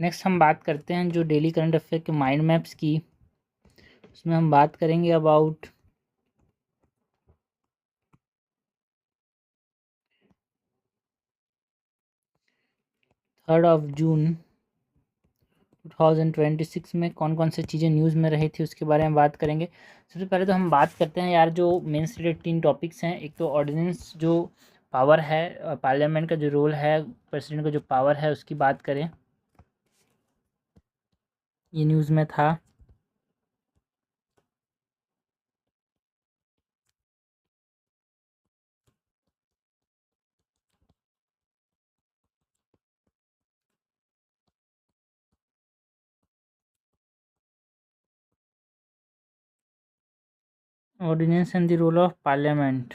Next हम बात करते हैं जो डेली करंट अफेयर के माइंड मैप्स की। उसमें हम बात करेंगे अबाउट 3 जून 2026 में कौन कौन सी चीज़ें न्यूज़ में रही थी उसके बारे में बात करेंगे। सबसे पहले तो हम बात करते हैं यार जो मेन से रिलेटेड 3 टॉपिक्स हैं। एक तो ऑर्डिनेंस जो पावर है, पार्लियामेंट का जो रोल है, प्रेसिडेंट का जो पावर है उसकी बात करें, ये न्यूज़ में था। Ordinance and the role of parliament.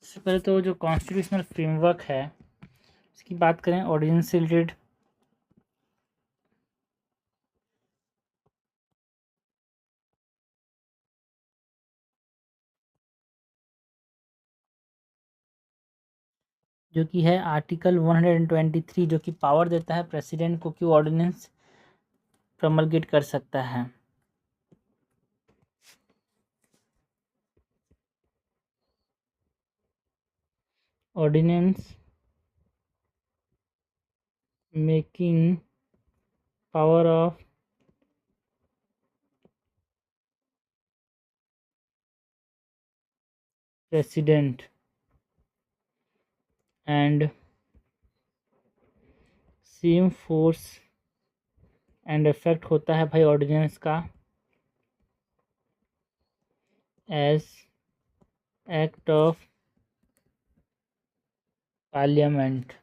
सबसे पहले तो जो कॉन्स्टिट्यूशनल फ्रेमवर्क है इसकी बात करें ऑर्डिनेंस से रिलेटेड। जो कि है आर्टिकल 123 जो कि पावर देता है प्रेसिडेंट को कि ऑर्डिनेंस प्रमलगेट कर सकता है। Ordinance making power of president and same force and effect होता है भाई ऑर्डिनेंस का as act of parliament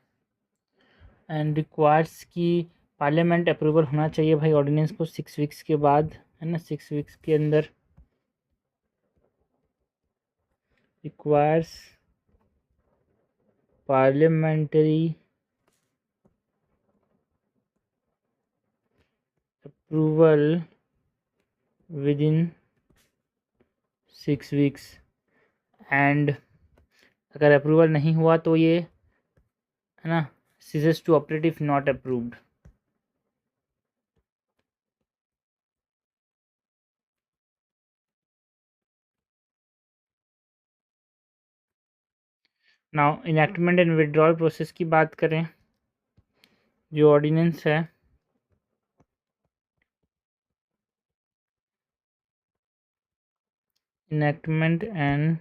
and requires कि पार्लियामेंट अप्रूवल होना चाहिए भाई ऑर्डिनेंस को 6 वीक्स के बाद, है ना, 6 वीक्स के अंदर requires parliamentary approval within 6 weeks and अगर अप्रूवल नहीं हुआ तो ये, है ना, ceases to operate if not approved. Now enactment and withdrawal process की बात करें, जो ऑर्डिनेंस है इनैक्टमेंट एंड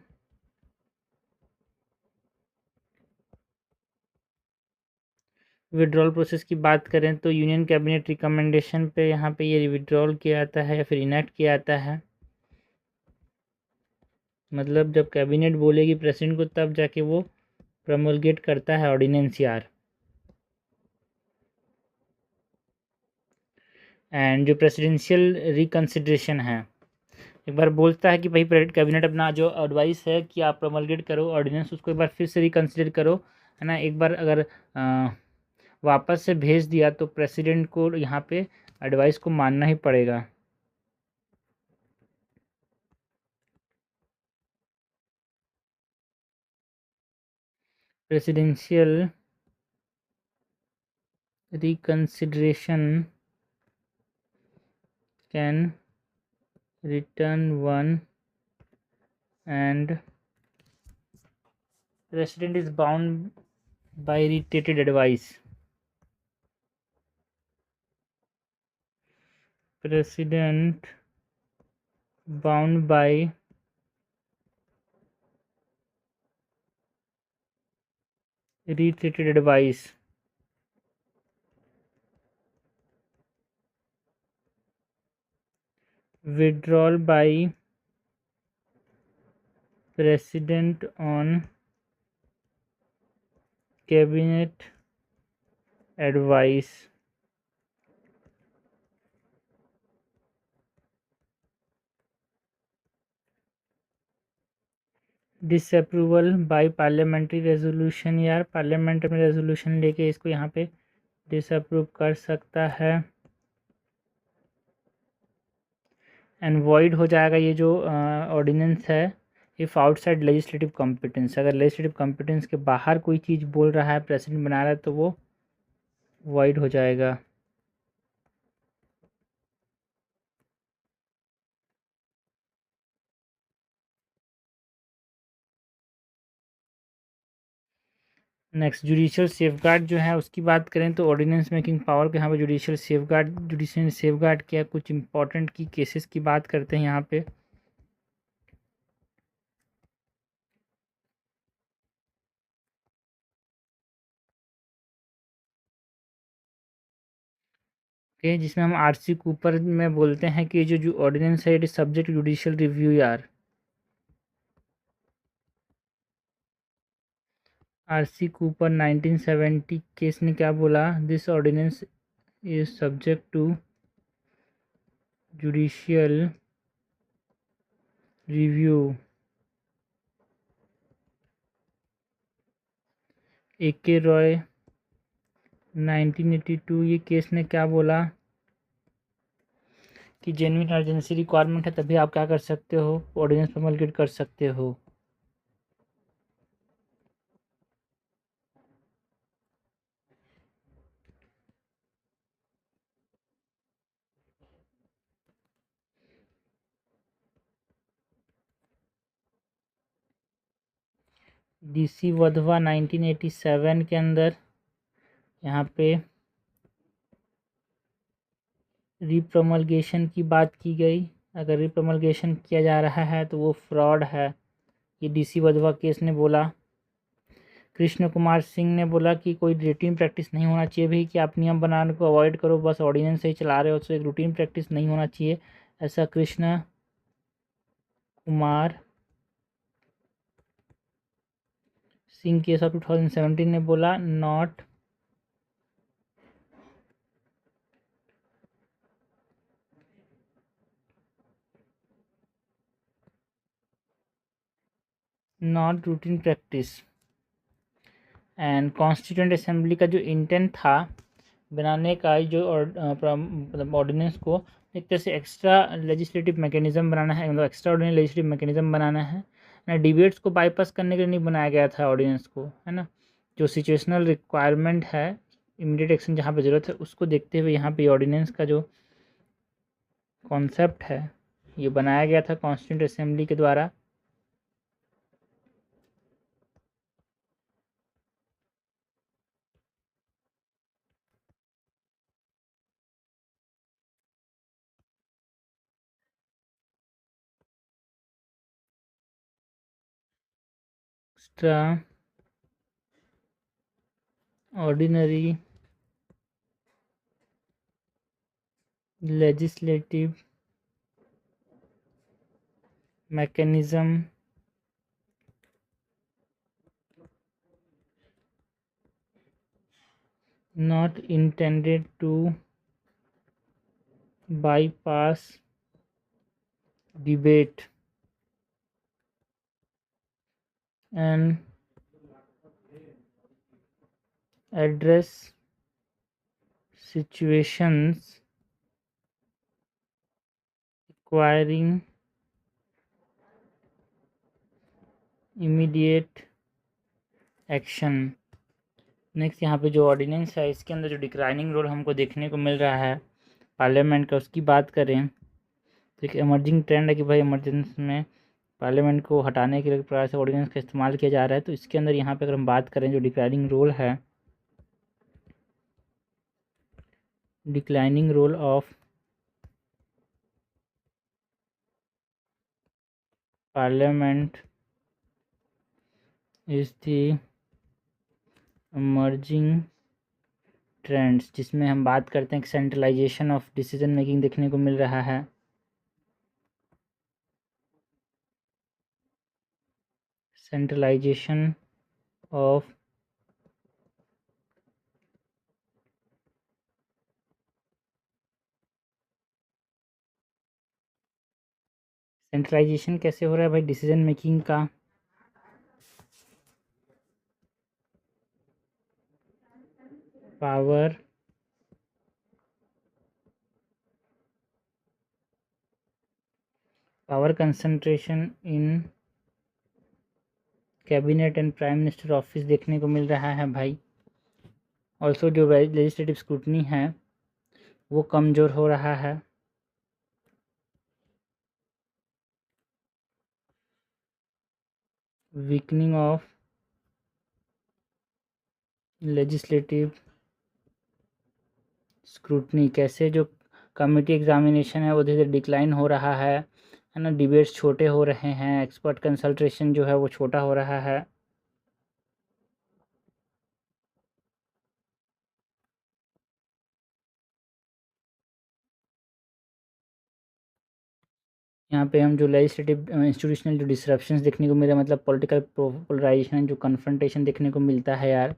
विड्रॉल प्रोसेस की बात करें तो यूनियन कैबिनेट रिकमेंडेशन पे यहाँ पे ये विड्रॉल किया जाता है या फिर इनैक्ट किया जाता है। मतलब जब कैबिनेट बोलेगी प्रेसिडेंट को तब जाके वो प्रमोलगेट करता है ऑर्डिनेंस यार। एंड जो प्रेसिडेंशियल रिकन्सिडरेशन है, एक बार बोलता है कि भाई कैबिनेट अपना जो एडवाइस है कि आप प्रमोलगेट करो ऑर्डिनेंस, उसको एक बार फिर से रिकन्सिडर करो, है ना। एक बार अगर वापस से भेज दिया तो प्रेसिडेंट को यहाँ पे एडवाइस को मानना ही पड़ेगा। Presidential reconsideration can return one and president is bound by reiterated advice. President bound by reiterated advice. Withdrawal by president on cabinet advice. Disapproval by parliamentary resolution, यार पार्लियामेंट में रेजोल्यूशन लेके इसको यहाँ पे डिसअप्रूव कर सकता है। एंड वॉइड हो जाएगा ये जो ऑर्डिनेंस है इफ़ आउटसाइड लेजिस्लेटिव कॉम्पिटेंस। अगर लेजिस्लेटिव कॉम्पिटेंस के बाहर कोई चीज़ बोल रहा है, प्रेसिडेंट बना रहा है, तो वो वॉइड हो जाएगा। नेक्स्ट जुडिशियल सेफगार्ड जो है उसकी बात करें तो ऑर्डिनेंस मेकिंग पावर के यहाँ पे जुडिशियल सेफगार्ड क्या कुछ इंपॉर्टेंट की केसेस की बात करते हैं यहाँ पे। ओके, जिसमें हम आरसी कूपर में बोलते हैं कि जो ऑर्डिनेंस है it is subject judicial review यार। आरसी कूपर 1970 केस ने क्या बोला, this ordinance is subject to judicial review. A K Roy 1982 ये केस ने क्या बोला कि जेन्युइन अर्जेंसी रिक्वायरमेंट है तभी आप क्या कर सकते हो, ऑर्डिनेंस प्रमोलगेट कर सकते हो। डीसी वधवा 1987 के अंदर यहाँ पे रिप्रमलगेशन की बात की गई। अगर रिप्रमलगेशन किया जा रहा है तो वो फ्रॉड है, ये डीसी वधवा केस ने बोला। कृष्ण कुमार सिंह ने बोला कि कोई रूटीन प्रैक्टिस नहीं होना चाहिए भी कि आप नियम बनाने को अवॉइड करो, बस ऑर्डिनेंस से ही चला रहे हो, तो एक रूटीन प्रैक्टिस नहीं होना चाहिए, ऐसा कृष्ण कुमार सिंह केस ऑफ 2017 ने बोला। Not routine practice. And constituent assembly का जो इंटेंट था बनाने का, जो मतलब ऑर्डिनेंस को एक तरह से एक्स्ट्रा लेजिस्लेटिव मैकेनिज्म बनाना है, मतलब एक्स्ट्रा ऑर्डिनरी लेजिस्लेटिव मैकेनिज्म बनाना है ना, डिबेट्स को बाईपास करने के लिए नहीं बनाया गया था ऑर्डिनेंस को, है ना। जो सिचुएशनल रिक्वायरमेंट है, इमीडिएट एक्शन जहाँ पे ज़रूरत है, उसको देखते हुए यहाँ पे ऑर्डिनेंस का जो कॉन्सेप्ट है ये बनाया गया था कॉन्स्टिट्यूएंट असेंबली के द्वारा। Extra ordinary legislative mechanism not intended to bypass debate and address situations requiring immediate action. Next यहाँ पे जो ऑर्डिनेंस है इसके अंदर जो डिक्लाइनिंग रोल हमको देखने को मिल रहा है पार्लियामेंट का, उसकी बात करें तो एक एमर्जिंग ट्रेंड है कि भाई इमरजेंसी में पार्लियामेंट को हटाने के लिए प्रकार से ऑर्डिनेंस का इस्तेमाल किया जा रहा है। तो इसके अंदर यहाँ पे अगर हम बात करें जो डिक्लाइनिंग रोल है, declining role of parliament is the emerging trends, जिसमें हम बात करते हैं कि सेंट्रलाइजेशन ऑफ डिसीजन मेकिंग देखने को मिल रहा है। सेंट्रलाइजेशन ऑफ सेंट्रलाइजेशन कैसे हो रहा है भाई डिसीजन मेकिंग का, power power concentration in cabinet and prime minister office देखने को मिल रहा है भाई। ऑल्सो जो लेजिस्लेटिव स्क्रूटनी है वो कमज़ोर हो रहा है। वीकनिंग ऑफ लेजिस्लेटिव स्क्रूटनी, कैसे जो कमिटी एग्जामिनेशन है वो धीरे धीरे डिक्लाइन हो रहा है ना। डिबेट्स छोटे हो रहे हैं, एक्सपर्ट कंसल्टेशन जो है वो छोटा हो रहा है। यहाँ पे हम जो लेजिस्लेटिव इंस्टीट्यूशनल जो डिसरप्शंस देखने को मिले, मतलब पॉलिटिकल पोलराइजेशन, जो कन्फ्रंटेशन देखने को मिलता है यार।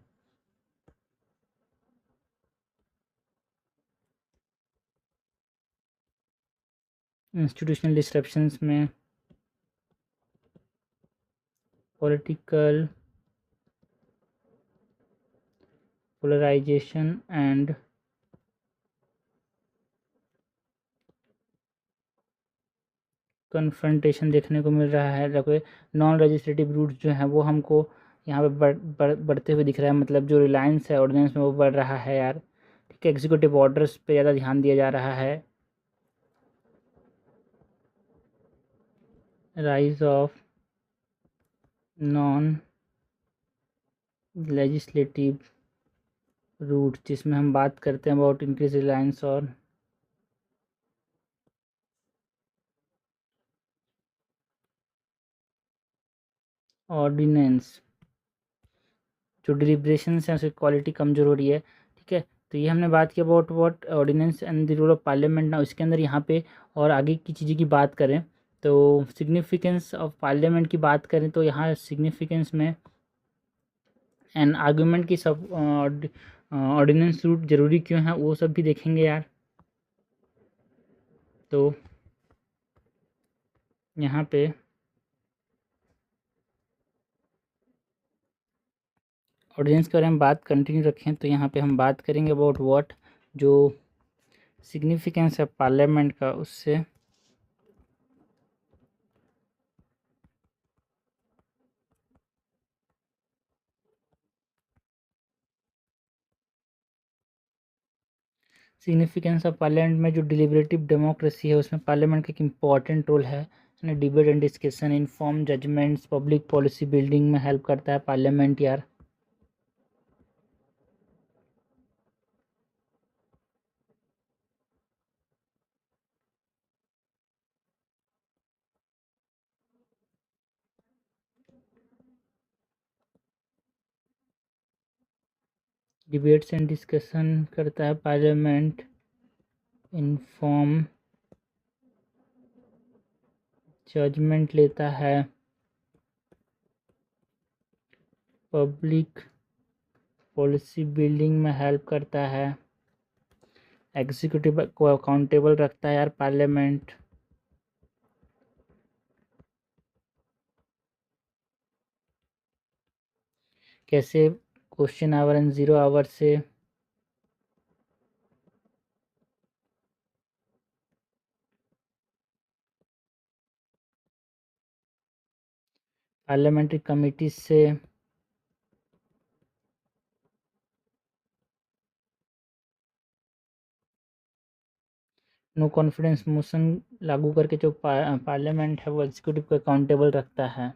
इंस्टीट्यूशनल डिसरप्शंस में पॉलिटिकल पोलराइजेशन एंड कन्फ्रंटेशन देखने को मिल रहा है। जबकि नॉन लेजिस्लेटिव रूट्स जो हैं वो हमको यहाँ पे बढ़ते हुए दिख रहा है, मतलब जो रिलायंस है ऑर्डिनेंस में वो बढ़ रहा है यार। ठीक है, एग्जीक्यूटिव ऑर्डर्स पे ज़्यादा ध्यान दिया जा रहा है। Rise of non legislative route, जिसमें हम बात करते हैं अबाउट इंक्रीज रिलायंस और ऑर्डिनेंस। जो डिलिब्रेशंस हैं उसकी क्वालिटी कमज़ोर हो रही है। ठीक है, तो ये हमने बात की about what ordinance and the role of parliament ना। इसके अंदर यहाँ पे और आगे की चीज़ें की बात करें तो सिग्निफिकेंस ऑफ पार्लियामेंट की बात करें तो यहाँ सिग्निफिकेंस में एंड आर्गूमेंट की सब ऑर्डिनेंस रूट ज़रूरी क्यों है वो सब भी देखेंगे यार। तो यहाँ पे ऑडियंस के बारे में बात कंटिन्यू रखें तो यहाँ पे हम बात करेंगे अबाउट व्हाट जो सिग्निफिकेंस है पार्लियामेंट का, उससे सिग्निफिकेंस ऑफ पार्लियामेंट में जो डिलिबरेटिव डेमोक्रेसी है उसमें पार्लियामेंट का एक इम्पॉर्टेंट रोल है ना। Debate and discussion, inform judgments, public policy building में हेल्प करता है पार्लियामेंट यार। डिबेट्स एंड डिस्कशन करता है पार्लियामेंट, इन्फॉर्म जजमेंट लेता है, पब्लिक पॉलिसी बिल्डिंग में हेल्प करता है, एग्जीक्यूटिव को अकाउंटेबल रखता है यार पार्लियामेंट। कैसे question hour and zero hour से पार्लियामेंट्री कमिटीज से नो कॉन्फिडेंस मोशन लागू करके जो पार्लियामेंट है वो एग्जीक्यूटिव को अकाउंटेबल रखता है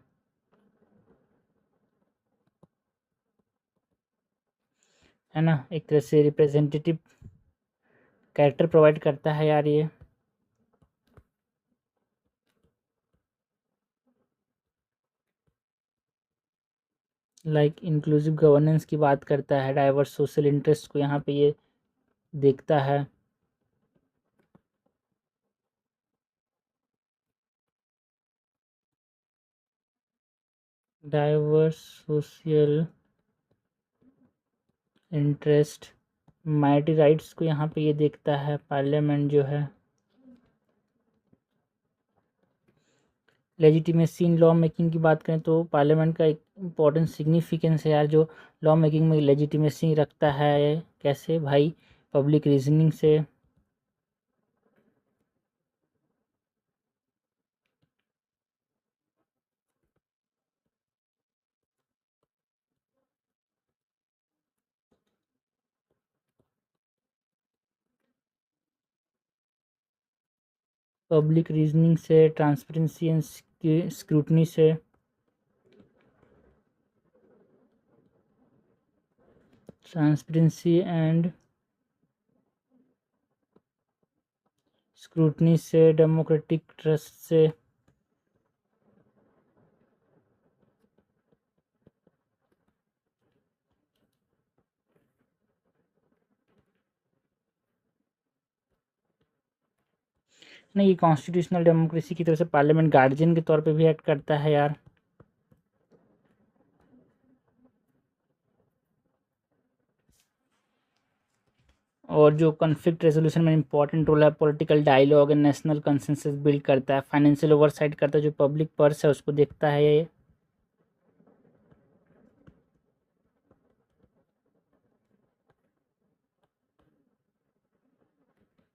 ना। एक तरह से रिप्रेजेंटेटिव कैरेक्टर प्रोवाइड करता है यार ये। लाइक इंक्लूसिव गवर्नेंस की बात करता है, डाइवर्स सोशल इंटरेस्ट को यहाँ पे ये देखता है। Diverse social interest, minority rights को यहाँ पे ये देखता है पार्लियामेंट जो है। लेजिटिमेसी इन लॉ मेकिंग की बात करें तो पार्लियामेंट का एक इम्पॉर्टेंट सिग्निफिकेंस है यार, जो लॉ मेकिंग में लेजिटिमेसी रखता है। कैसे भाई? पब्लिक रीजनिंग से, पब्लिक रीजनिंग से, ट्रांसपेरेंसी एंड स्क्रूटनी से, ट्रांसपेरेंसी एंड स्क्रूटनी से, डेमोक्रेटिक ट्रस्ट से, नहीं ये कॉन्स्टिट्यूशनल डेमोक्रेसी की तरफ से पार्लियामेंट गार्जियन के तौर पे भी एक्ट करता है यार। और जो कॉन्फ्लिक्ट रेजोल्यूशन में इंपॉर्टेंट रोल है, political dialogue and national consensus build करता है, फाइनेंशियल ओवरसाइट करता है, जो पब्लिक पर्स है उसको देखता है ये।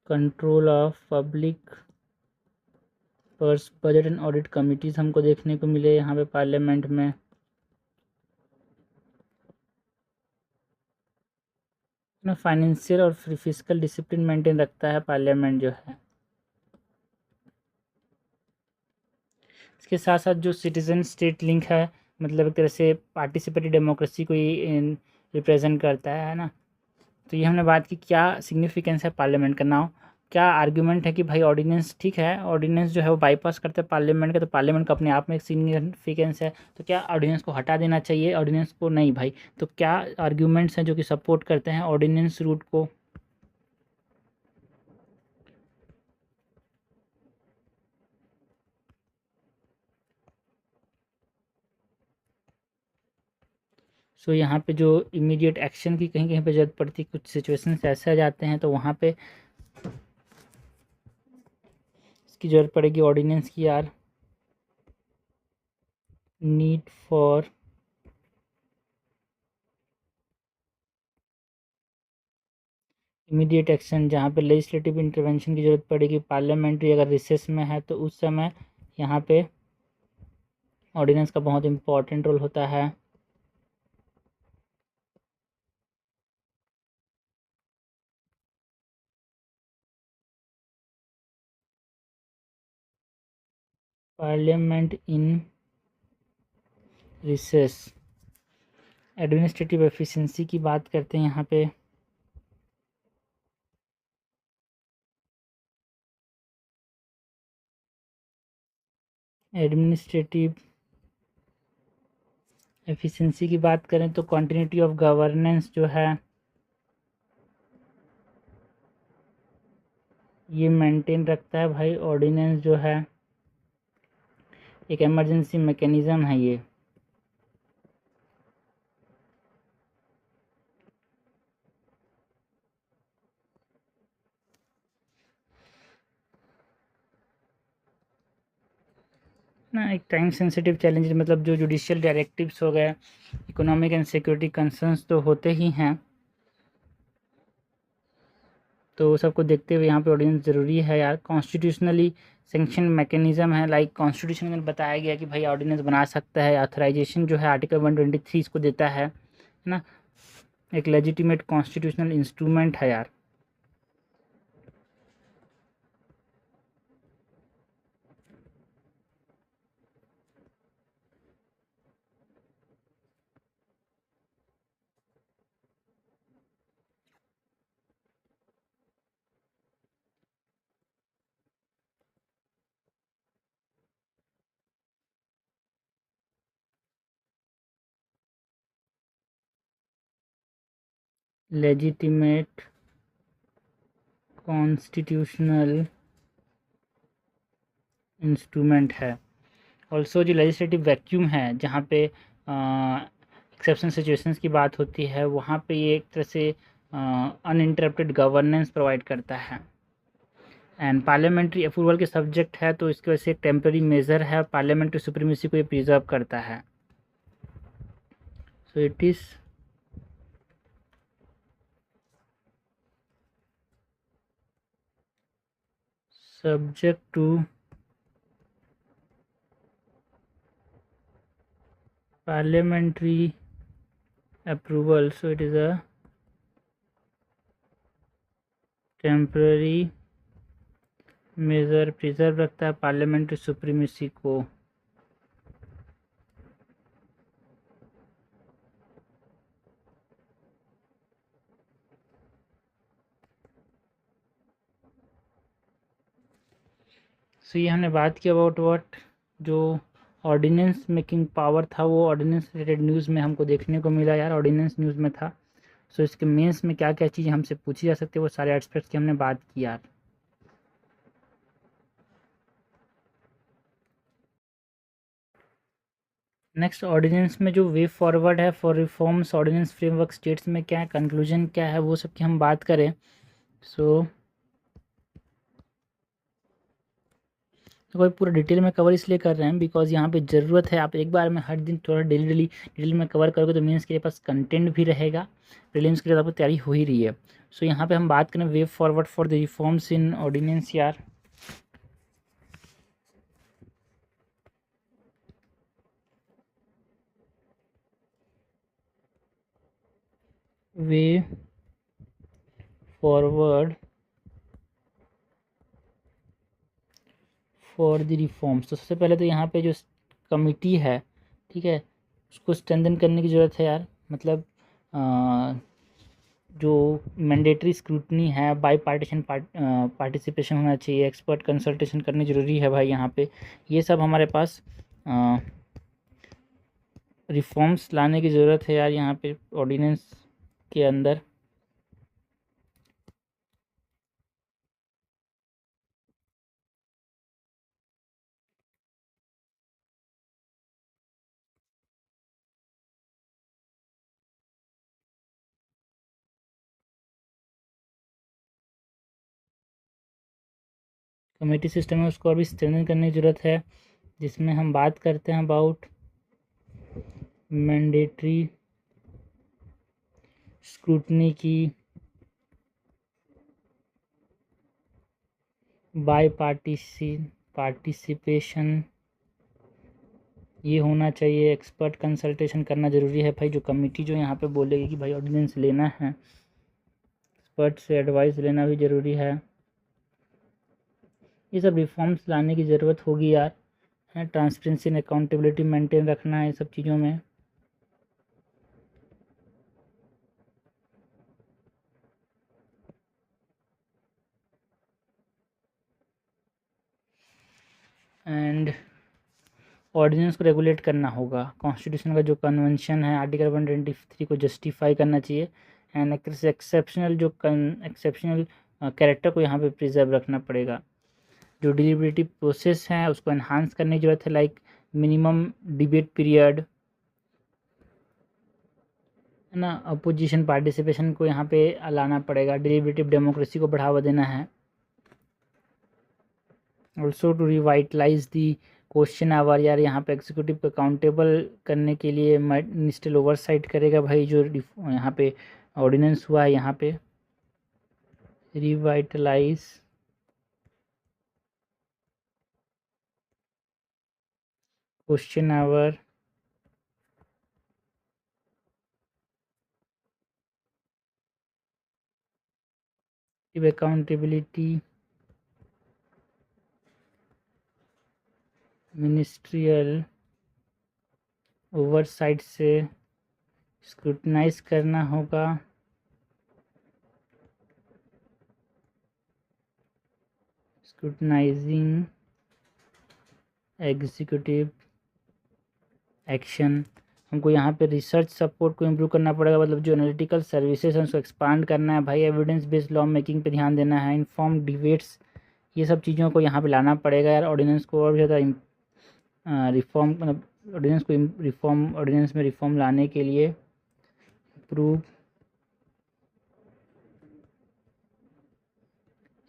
Control of public purse, budget and audit committees हमको देखने को मिले यहाँ पे पार्लियामेंट में। ना फाइनेंशियल और फिजिकल डिसिप्लिन मेंटेन रखता है पार्लियामेंट जो है। इसके साथ साथ जो सिटीजन स्टेट लिंक है, मतलब एक तरह से पार्टिसिपेटरी डेमोक्रेसी को ही रिप्रेजेंट करता है ना। तो ये हमने बात की क्या सिग्निफिकेंस है पार्लियामेंट का। नाउ क्या आर्ग्यूमेंट है कि भाई ऑर्डिनेंस ठीक है, ऑर्डिनेंस जो है वो बाईपास करते हैं पार्लियामेंट का, तो पार्लियामेंट का अपने आप में एक सिग्निफिकेंस है। तो क्या ऑर्डिनेंस को हटा देना चाहिए, ऑर्डिनेंस को नहीं भाई। तो क्या आर्ग्यूमेंट्स हैं जो कि सपोर्ट करते हैं ऑर्डिनेंस रूट को। सो यहाँ पे जो इमीडिएट एक्शन की कहीं कहीं पे ज़रूरत पड़ती है, कुछ सिचुएशंस ऐसे आ जाते हैं, तो वहाँ पे इसकी ज़रूरत पड़ेगी ऑर्डिनेंस की यार। नीड फॉर इमीडिएट एक्शन, जहाँ पे लेजिस्लेटिव इंटरवेंशन की ज़रूरत पड़ेगी, पार्लियामेंट्री अगर रिसेस में है तो उस समय यहाँ पे ऑर्डिनेंस का बहुत इंपॉर्टेंट रोल होता है। Parliament in recess, administrative efficiency की बात करते हैं यहाँ पे। एडमिनिस्ट्रेटिव एफिशिएंसी की बात करें तो कंटिन्यूटी ऑफ गवर्नेंस जो है ये मेंटेन रखता है भाई ऑर्डिनेंस जो है। एक इमरजेंसी मैकेनिज्म है ये। ना एक टाइम सेंसिटिव चैलेंज, मतलब जो जुडिशियल डायरेक्टिव्स हो गए, इकोनॉमिक एंड सिक्योरिटी कंसर्न्स तो होते ही हैं, तो सबको देखते हुए यहाँ पे ऑर्डिनेंस ज़रूरी है यार। कॉन्स्टिट्यूशनली सेंक्शन मैकेनिज्म है, लाइक कॉन्स्टिट्यूशन में बताया गया कि भाई ऑर्डिनेंस बना सकता है, ऑथराइजेशन जो है आर्टिकल 123 इसको देता है ना। एक लेजिटिमेट कॉन्स्टिट्यूशनल इंस्ट्रूमेंट है यार। लेजिटिमेट कॉन्स्टिट्यूशनल इंस्ट्रूमेंट है। ऑल्सो जो लेजिस्लेटिव वैक्यूम है, जहाँ पे एक्सेप्शन सिचुएशंस की बात होती है, वहाँ पे ये एक तरह से अनइंटरप्टेड गवर्नेंस प्रोवाइड करता है। एंड पार्लियामेंट्री अप्रूवल के सब्जेक्ट है, तो इसकी वजह से टेम्पररी मेजर है, पार्लियामेंट्री सुप्रीमेसी को ये प्रिजर्व करता है। So it is subject to parliamentary approval, so it is a temporary measure preserve रखता है पार्लियामेंट्री सुप्रीमेसी को। सो ये हमने बात की अबाउट व्हाट जो ऑर्डिनेंस मेकिंग पावर था वो ऑर्डिनेंस रिलेटेड न्यूज़ में हमको देखने को मिला यार, ऑर्डिनेंस न्यूज़ में था। सो इसके मेंस में क्या क्या चीज़ें हमसे पूछी जा सकती है वो सारे एस्पेक्ट्स की हमने बात की यार। नेक्स्ट ऑर्डिनेंस में जो वे फॉरवर्ड है for reforms ordinance framework states में क्या है, कंक्लूजन क्या है, वो सब की हम बात करें। सो तो कोई पूरा डिटेल में कवर इसलिए कर रहे हैं बिकॉज यहाँ पे ज़रूरत है। आप एक बार में हर दिन थोड़ा डेली डेली डिटेल में कवर करोगे तो मीन्स के पास कंटेंट भी रहेगा, प्रीलिम्स के लिए आपको तैयारी हो ही रही है। सो यहाँ पे हम बात करें way forward for the reforms in ordinance यार। Way forward for the reforms, तो सबसे पहले तो यहाँ पे जो कमिटी है, ठीक है, उसको स्ट्रेंथन करने की ज़रूरत है यार। मतलब जो मैंडेटरी स्क्रूटनी है, बाई पार्टीशन पार्टिसिपेशन होना चाहिए, एक्सपर्ट कंसल्टेशन करनी ज़रूरी है भाई यहाँ पे। ये सब हमारे पास रिफॉर्म्स लाने की ज़रूरत है यार यहाँ पे ऑर्डिनेंस के अंदर। कमेटी सिस्टम है उसको और भी स्ट्रेंथन करने की ज़रूरत है, जिसमें हम बात करते हैं अबाउट मैंडेटरी स्क्रूटनी की, बाय पार्टिसिपेशन ये होना चाहिए, एक्सपर्ट कंसल्टेशन करना ज़रूरी है भाई। जो कमेटी जो यहाँ पे बोलेगी कि भाई ऑर्डिनेंस लेना है, एक्सपर्ट से एडवाइस लेना भी ज़रूरी है। ये सब रिफॉर्म्स लाने की ज़रूरत होगी यार, है ट्रांसपेरेंसी एंड अकाउंटेबिलिटी मेंटेन रखना है ये सब चीज़ों में। एंड ऑर्डिनेंस को रेगुलेट करना होगा, कॉन्स्टिट्यूशन का जो कन्वेंशन है आर्टिकल 123 को जस्टिफाई करना चाहिए। एंड एक्सेप्शनल एक्सेप्शनल कैरेक्टर को यहाँ पे प्रिजर्व रखना पड़ेगा। जो डिलिबरेटिव प्रोसेस है उसको एनहांस करने की ज़रूरत है, लाइक मिनिमम डिबेट पीरियड है ना, अपोजिशन पार्टिसिपेशन को यहाँ पे लाना पड़ेगा, डिलिबरेटिव डेमोक्रेसी को बढ़ावा देना है। Also to revitalise the question hour यार, यहाँ पे एग्जीक्यूटिव को अकाउंटेबल करने के लिए मिनिस्ट्रियल ओवरसाइट करेगा भाई। जो यहाँ पे ऑर्डिनेंस हुआ है यहाँ पे revitalise question hour accountability ministerial oversight से स्क्रूटनाइज करना होगा, स्क्रूटनाइजिंग एग्जीक्यूटिव एक्शन। हमको यहाँ पे रिसर्च सपोर्ट को इम्प्रूव करना पड़ेगा, मतलब जो एनालिटिकल सर्विसेज हैं उसको एक्सपांड करना है भाई। एविडेंस बेस्ड लॉ मेकिंग पे ध्यान देना है, इन्फॉर्म डिबेट्स, ये सब चीज़ों को यहाँ पे लाना पड़ेगा यार। ऑर्डिनेंस को और भी ज़्यादा रिफॉर्म, मतलब ऑर्डिनेंस को रिफॉर्म, ऑर्डिनेंस में रिफॉर्म लाने के लिए improve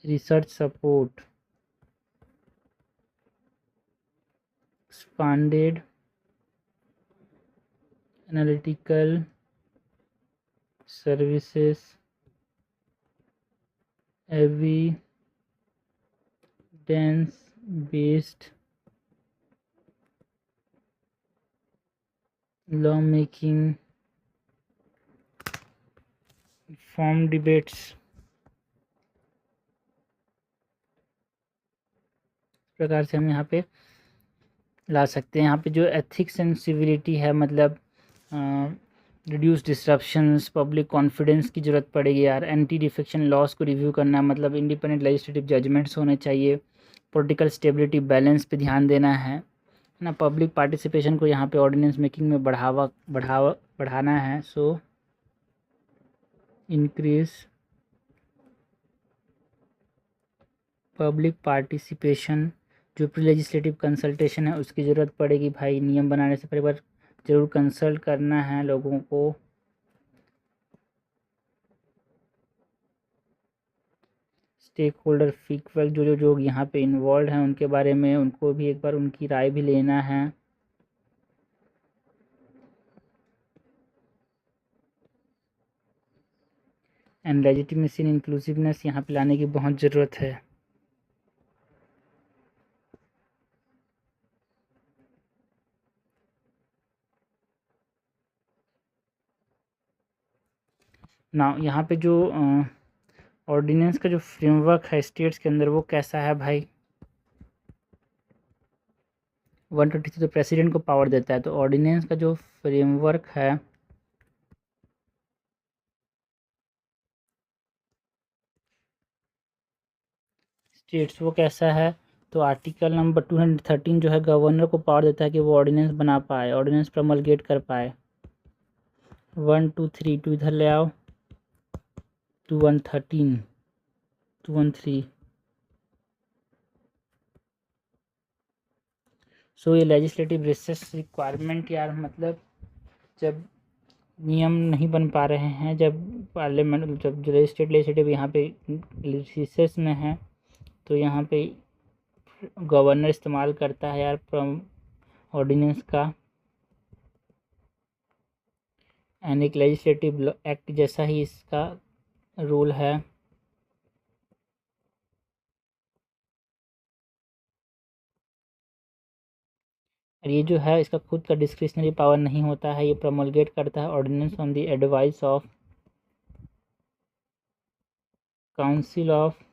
research support, expanded analytical services, evidence based law making, form debates, प्रकार से हम यहाँ पे ला सकते हैं। यहाँ पे जो एथिक्स एंड सिविलिटी है, मतलब रिड्यूस डिस्ट्रप्शंस, पब्लिक कॉन्फिडेंस की ज़रूरत पड़ेगी यार। एंटी डिफेक्शन लॉस को रिव्यू करना, मतलब इंडिपेंडेंट लेजिस्लेटिव जजमेंट्स होने चाहिए। पॉलिटिकल स्टेबिलिटी बैलेंस पे ध्यान देना है ना। पब्लिक पार्टिसिपेशन को यहाँ पे ऑर्डिनेंस मेकिंग में बढ़ाना है। So increase public participation. जो प्री लेजिस्लेटिव कंसल्टेशन है उसकी ज़रूरत पड़ेगी भाई। नियम बनाने से पहले बार ज़रूर कंसल्ट करना है लोगों को। स्टेक होल्डर फीडबैक, जो जो यहाँ पे इन्वॉल्व हैं उनके बारे में, उनको भी एक बार उनकी राय भी लेना है। एंड लेजिटिमेसी एंड इंक्लूसिवनेस यहाँ पे लाने की बहुत ज़रूरत है। ना यहाँ पे जो ऑर्डिनेंस का जो फ्रेमवर्क है स्टेट्स के अंदर वो कैसा है भाई। 123 तो प्रेसिडेंट को पावर देता है, तो ऑर्डिनेंस का जो फ्रेमवर्क है स्टेट्स वो कैसा है। तो आर्टिकल नंबर 213 जो है गवर्नर को पावर देता है कि वो ऑर्डिनेंस बना पाए, ऑर्डिनेंस प्रमलगेट कर पाए। 123 टू इधर ले आओ। 213 213। सो ये लेजिस्लेटिव रिसेस रिक्वायरमेंट यार, मतलब जब नियम नहीं बन पा रहे हैं, जब पार्लियामेंट, जब जो लेजिस्लेटिव यहाँ पे रिसेस में है, तो यहाँ पे गवर्नर इस्तेमाल करता है यार ऑर्डिनेंस का। एंड एक लेजिस्लेटिव एक्ट जैसा ही इसका रूल है। और ये जो है इसका खुद का डिस्क्रिशनरी पावर नहीं होता है, ये प्रमोलगेट करता है ordinance on the advice of council of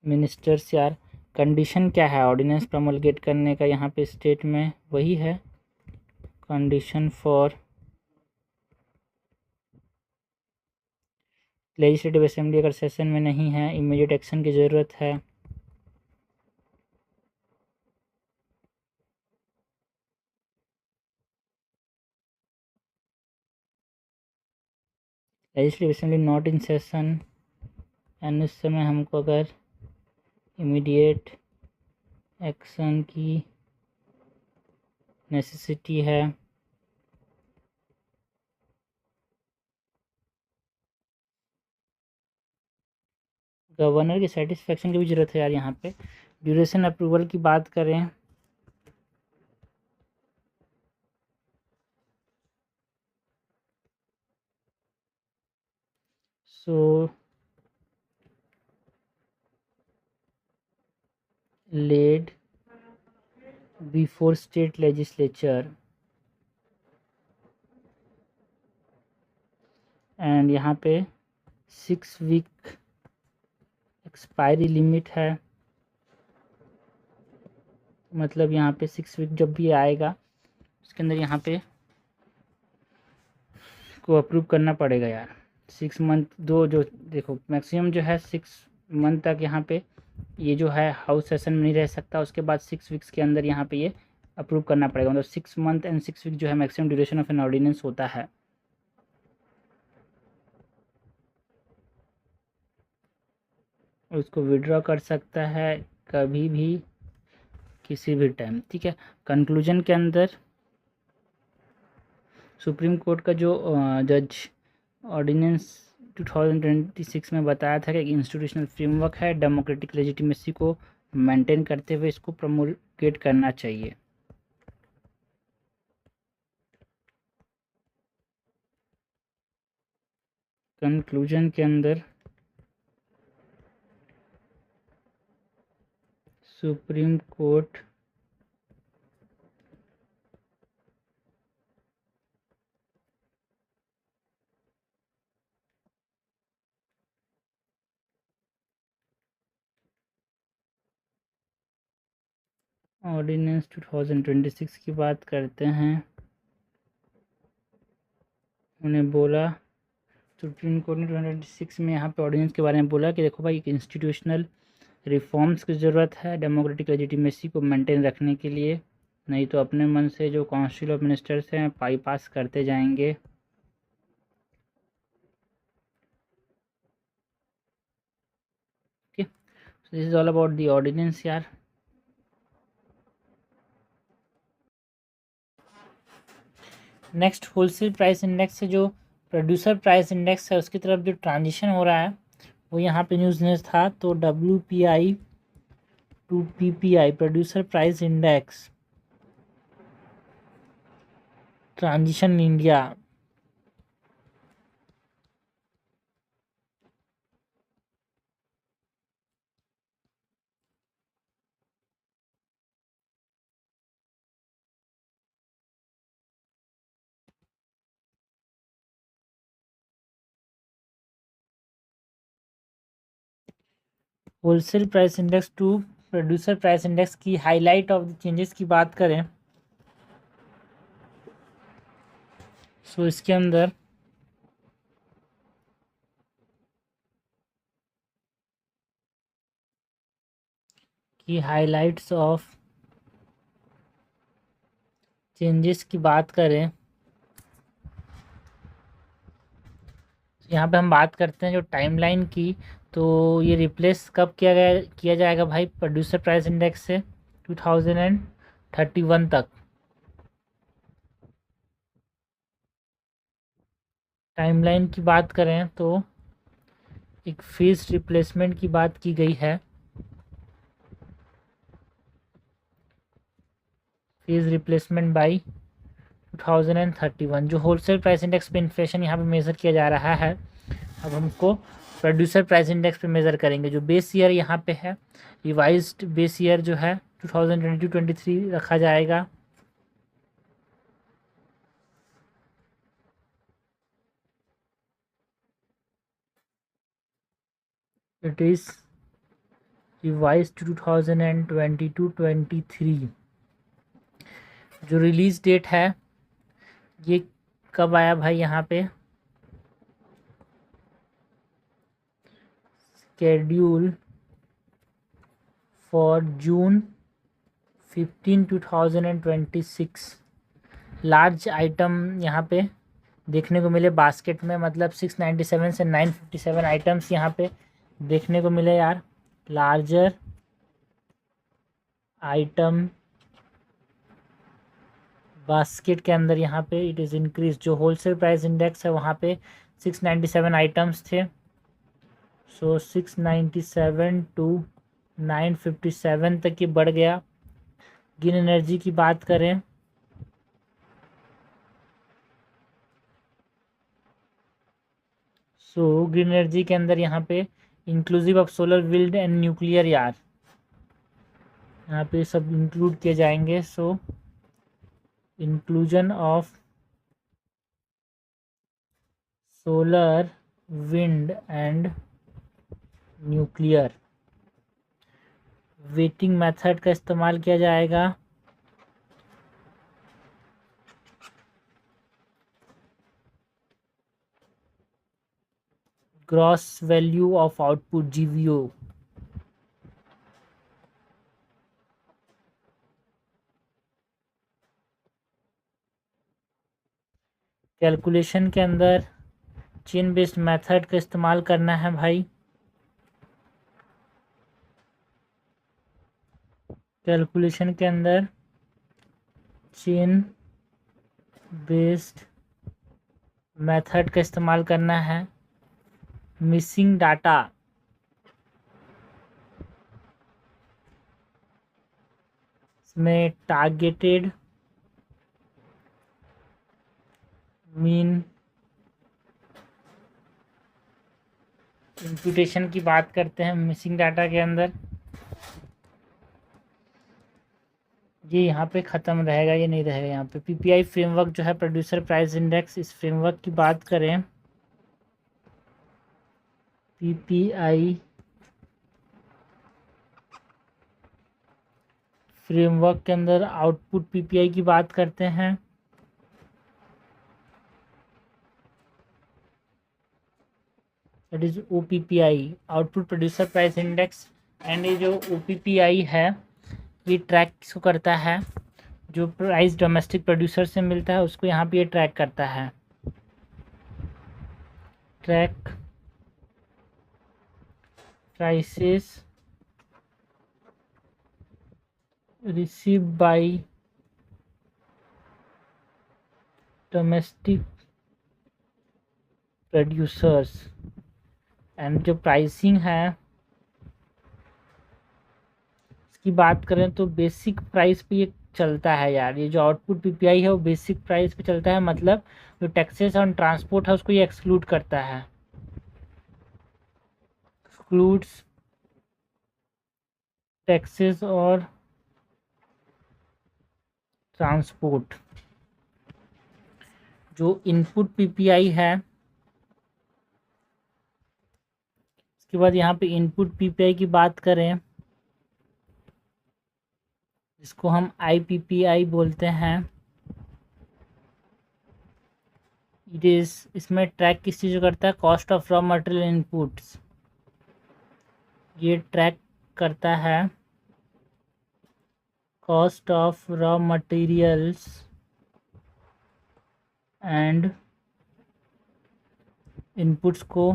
ministers. यार कंडीशन क्या है ऑर्डिनेंस प्रमोलगेट करने का यहाँ पे स्टेट में, वही है कंडीशन फॉर लेजिस्लेटिव असेंबली अगर सेशन में नहीं है, इमीडिएट एक्शन की ज़रूरत है। Legislative assembly not in session, and उस समय हमको अगर इमीडिएट एक्शन की नेसेसिटी है। गवर्नर की सेटिस्फेक्शन की भी ज़रूरत है यार। यहाँ पे ड्यूरेशन अप्रूवल की बात करें, so laid before state legislature, and यहाँ पे 6 वीक एक्सपायरी लिमिट है। मतलब यहाँ पे 6 वीक जब भी आएगा उसके अंदर यहाँ पे को अप्रूव करना पड़ेगा यार। 6 मंथ, दो जो देखो मैक्सिमम जो है 6 मंथ तक यहाँ पे ये जो है हाउस सेशन में नहीं रह सकता। उसके बाद 6 वीक्स के अंदर यहाँ पे ये अप्रूव करना पड़ेगा। मतलब 6 मंथ एंड 6 वीक जो है maximum duration of an ordinance होता है। उसको विड्रॉ कर सकता है कभी भी, किसी भी टाइम, ठीक है। कंक्लूजन के अंदर सुप्रीम कोर्ट का जो जज ऑर्डिनेंस 2026 में बताया था कि इंस्टीट्यूशनल फ्रेमवर्क है, डेमोक्रेटिक लेजिटिमेसी को मेंटेन करते हुए इसको प्रमोलगेट करना चाहिए। कंक्लूजन के अंदर सुप्रीम कोर्ट ऑर्डिनेंस 2026 की बात करते हैं। उन्हें बोला सुप्रीम कोर्ट ने 2026 में यहाँ पे ऑर्डिनेंस के बारे में बोला कि देखो भाई, एक इंस्टीट्यूशनल रिफॉर्म्स की ज़रूरत है डेमोक्रेटिक लेजिटिमेसी को मेंटेन रखने के लिए, नहीं तो अपने मन से जो काउंसिल ऑफ मिनिस्टर्स हैं बाईपास करते जाएंगे। Okay, so this is all about the ordinance यार। नेक्स्ट होलसेल प्राइस इंडेक्स से जो प्रोड्यूसर प्राइस इंडेक्स है उसकी तरफ जो ट्रांजिशन हो रहा है वो यहाँ पे न्यूज़ था। तो WPI to PPI producer price index transition India. Wholesale price index to producer price index की हाईलाइट ऑफ द चेंजेस की बात करें सो इसके अंदर की हाइलाइट्स ऑफ चेंजेस की बात करें, यहाँ पे हम बात करते हैं जो टाइमलाइन की। तो ये रिप्लेस कब किया जाएगा भाई प्रोड्यूसर प्राइस इंडेक्स से 2031 तक। टाइमलाइन की बात करें तो एक फेज रिप्लेसमेंट की बात की गई है। Phase replacement by 2031। जो होलसेल प्राइस इंडेक्स पे इन्फ्लेशन यहाँ पे मेज़र किया जा रहा है, अब हमको प्रोड्यूसर प्राइस इंडेक्स पे मेज़र करेंगे। जो बेस ईयर यहाँ पे है, रिवाइज्ड बेस ईयर जो है 2022-23 रखा जाएगा। It is revised 2022-23। जो रिलीज़ डेट है ये कब आया भाई यहाँ पे, schedule for June 15, 2026। Large item यहाँ पे देखने को मिले बास्केट में, मतलब 697 से 957 आइटम्स यहाँ पे देखने को मिले यार। लार्जर आइटम बास्केट के अंदर यहाँ पे इट इज़ इंक्रीज। जो होलसेल प्राइस इंडेक्स है वहाँ पे 697 आइटम्स थे, सो 697 टू 957 तक ये बढ़ गया। ग्रीन एनर्जी की बात करें सो ग्रीन एनर्जी के अंदर यहाँ पे inclusive of solar, wind and nuclear यार, यहाँ पे सब इंक्लूड किए जाएंगे। So inclusion of solar, wind and nuclear. Weighting method का इस्तेमाल किया जाएगा। Gross value of output GVO। Calculation के अंदर चेन बेस्ड मेथड का इस्तेमाल करना है भाई। कैलकुलेशन के अंदर चेन बेस्ड मेथड का इस्तेमाल करना है। मिसिंग डाटा में टारगेटेड मीन इंप्यूटेशन की बात करते हैं। मिसिंग डाटा के अंदर ये यहाँ पे ख़त्म रहेगा, ये नहीं रहेगा यहाँ पे। PPI फ्रेमवर्क जो है प्रोड्यूसर प्राइस इंडेक्स, इस फ्रेमवर्क की बात करें PPI फ्रेमवर्क के अंदर आउटपुट पीपीआई की बात करते हैं। That is OPPI, output producer price index. And ये जो ओपीपीआई है ये ट्रैक किसको करता है, जो प्राइस डोमेस्टिक प्रोड्यूसर से मिलता है उसको यहाँ पे ये ट्रैक करता है। Track prices received by domestic producers। And जो प्राइसिंग है इसकी बात करें तो बेसिक प्राइस पे ये चलता है यार। ये जो आउटपुट पीपीआई है वो बेसिक प्राइस पे चलता है, मतलब जो टैक्सेस ऑन ट्रांसपोर्ट है उसको ये एक्सक्लूड करता है। एक्सक्लूड्स टैक्सेस और ट्रांसपोर्ट। जो इनपुट पीपीआई है, इसके बाद यहाँ पे इनपुट पीपीआई की बात करें जिसको हम आईपीपीआई बोलते हैं। इट इज, इसमें ट्रैक किस चीज़ को करता है, cost of raw material inputs. ये ट्रैक करता है cost of raw materials and inputs को।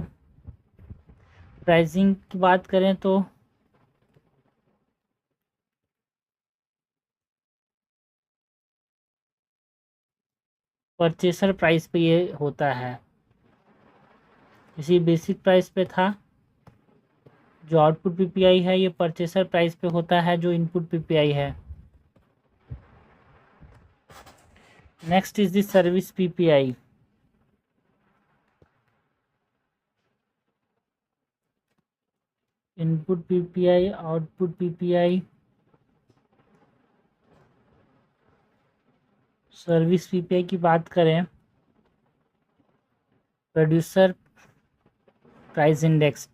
प्राइसिंग की बात करें तो परचेसर प्राइस पे ये होता है। इसी बेसिक प्राइस पे था। जो आउटपुट पीपीआई है ये परचेसर प्राइस पे होता है जो इनपुट पीपीआई है। Next is the service PPI. Input PPI, output PPI, service PPI की बात करें, producer price index.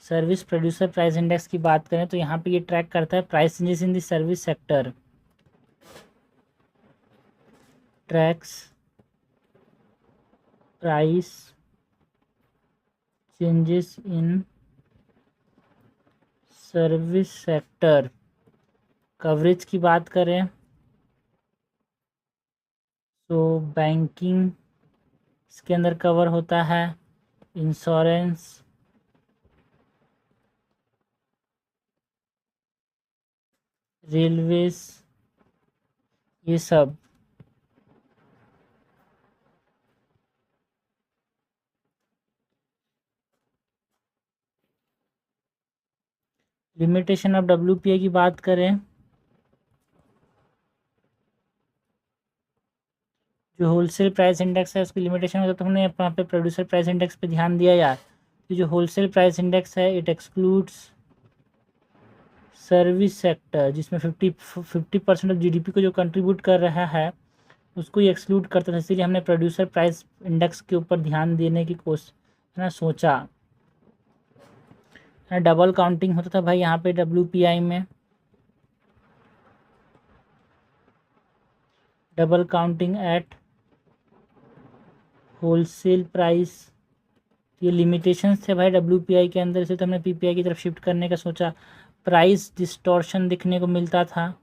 Service producer price index की बात करें तो यहाँ पे ये ट्रैक करता है price changes in the service sector. Tracks price changes in service sector. Coverage की बात करें तो बैंकिंग इसके अंदर कवर होता है, इंश्योरेंस, रेलवेज, ये सब। लिमिटेशन ऑफ डब्ल्यूपीआई की बात करें, जो होलसेल प्राइस इंडेक्स है उसकी लिमिटेशन होता है। तो हमने यहाँ पे प्रोड्यूसर प्राइस इंडेक्स पे ध्यान दिया यार। तो जो होलसेल प्राइस इंडेक्स है इट एक्सक्लूड्स सर्विस सेक्टर, जिसमें 50% ऑफ जीडीपी को जो कंट्रीब्यूट कर रहा है उसको ही एक्सक्लूड करता था। इसीलिए हमने प्रोड्यूसर प्राइस इंडेक्स के ऊपर ध्यान देने की कोशिश है ना, सोचा। डबल काउंटिंग होता था भाई यहाँ पे डब्ल्यूपीआई में। Double counting at wholesale price. ये लिमिटेशंस थे भाई डब्ल्यूपीआई के अंदर, इसे तो हमने पीपीआई की तरफ शिफ्ट करने का सोचा। प्राइस डिस्टॉर्शन दिखने को मिलता था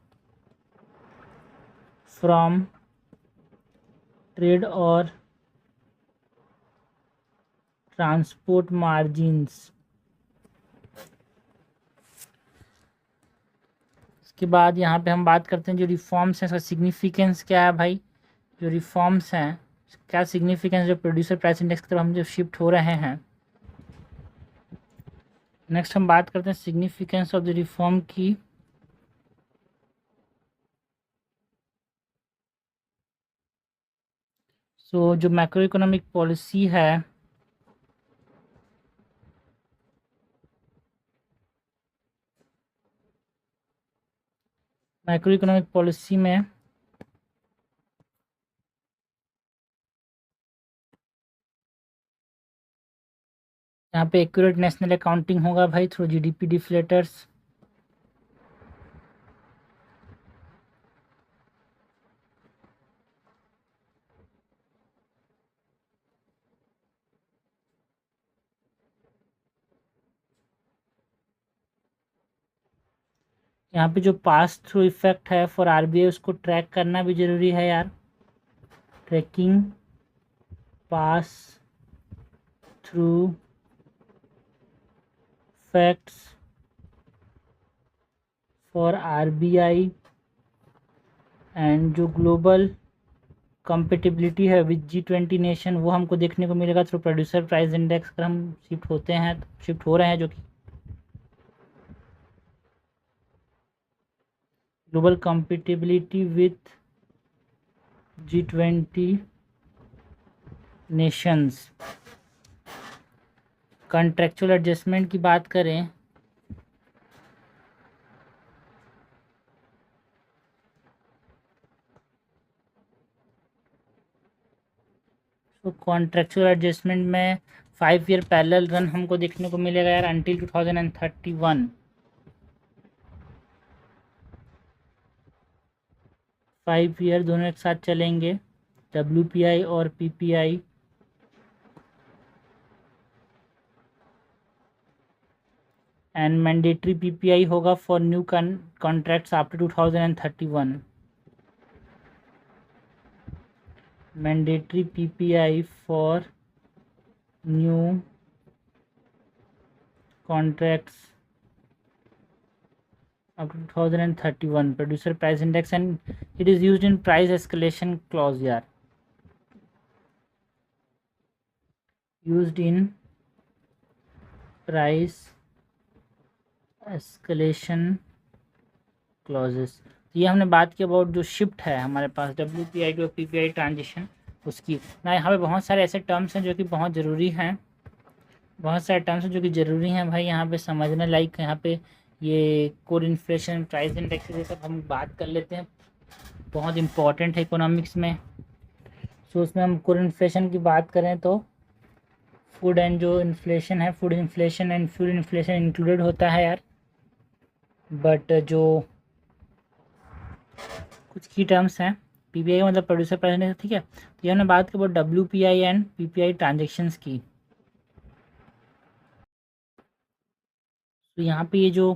फ्रॉम ट्रेड और ट्रांसपोर्ट मार्जिन्स। इसके बाद यहाँ पे हम बात करते हैं जो रिफॉर्म्स हैं, इसका सिग्निफिकेंस क्या है भाई। जो रिफॉर्म्स हैं क्या सिग्निफिकेंस, जो प्रोड्यूसर प्राइस इंडेक्स की तरफ हम जो शिफ्ट हो रहे हैं। नेक्स्ट हम बात करते हैं सिग्निफिकेंस ऑफ द रिफॉर्म की। सो जो मैक्रो इकोनॉमिक पॉलिसी है मैक्रो इकोनॉमिक पॉलिसी में यहाँ पे एक्यूरेट नेशनल अकाउंटिंग होगा भाई थ्रू जीडीपी डिफ्लेटर्स। यहाँ पे जो पास थ्रू इफेक्ट है फॉर आरबीआई उसको ट्रैक करना भी ज़रूरी है यार। Tracking pass through effects for RBI and जो ग्लोबल कंपेटिबिलिटी है विद G20 नेशन वो हमको देखने को मिलेगा थ्रू प्रोड्यूसर प्राइस इंडेक्स। अगर हम शिफ्ट होते हैं शिफ्ट हो रहे हैं जो कि global compatibility with G20 Nations. Contractual adjustment की बात करें तो कॉन्ट्रेक्चुअल एडजस्टमेंट में 5 ईयर पैरेलल रन हमको देखने को मिलेगा यार अंटिल 2031। 5 ईयर दोनों एक साथ चलेंगे WPI और PPI। एंड मैंडेटरी PPI होगा for new contracts after 2031। Mandatory PPI for new contracts up to 2031 producer price index and it is used in price escalation clause यार। used in price escalation clauses। ये हमने बात की about जो shift है हमारे पास WPI to PPI transition उसकी ना। यहाँ पे बहुत सारे ऐसे टर्म्स हैं जो कि बहुत ज़रूरी हैं। बहुत सारे टर्म्स हैं जो कि ज़रूरी हैं भाई यहाँ पे समझने लाइक। यहाँ पे ये कोर इन्फ्लेशन प्राइस इंडेक्स ये सब हम बात कर लेते हैं, बहुत इम्पॉर्टेंट है इकोनॉमिक्स में। सो उसमें हम कोर इन्फ्लेशन की बात करें तो फूड एंड जो इन्फ्लेशन है food inflation and fuel inflation included होता है यार। बट जो कुछ की टर्म्स हैं PPI का मतलब प्रोड्यूसर प्राइस इंडेक्स, ठीक है। तो ये हमने बात की बहुत WPI एंड PPI ट्रांजेक्शन्स की। तो यहाँ पे ये जो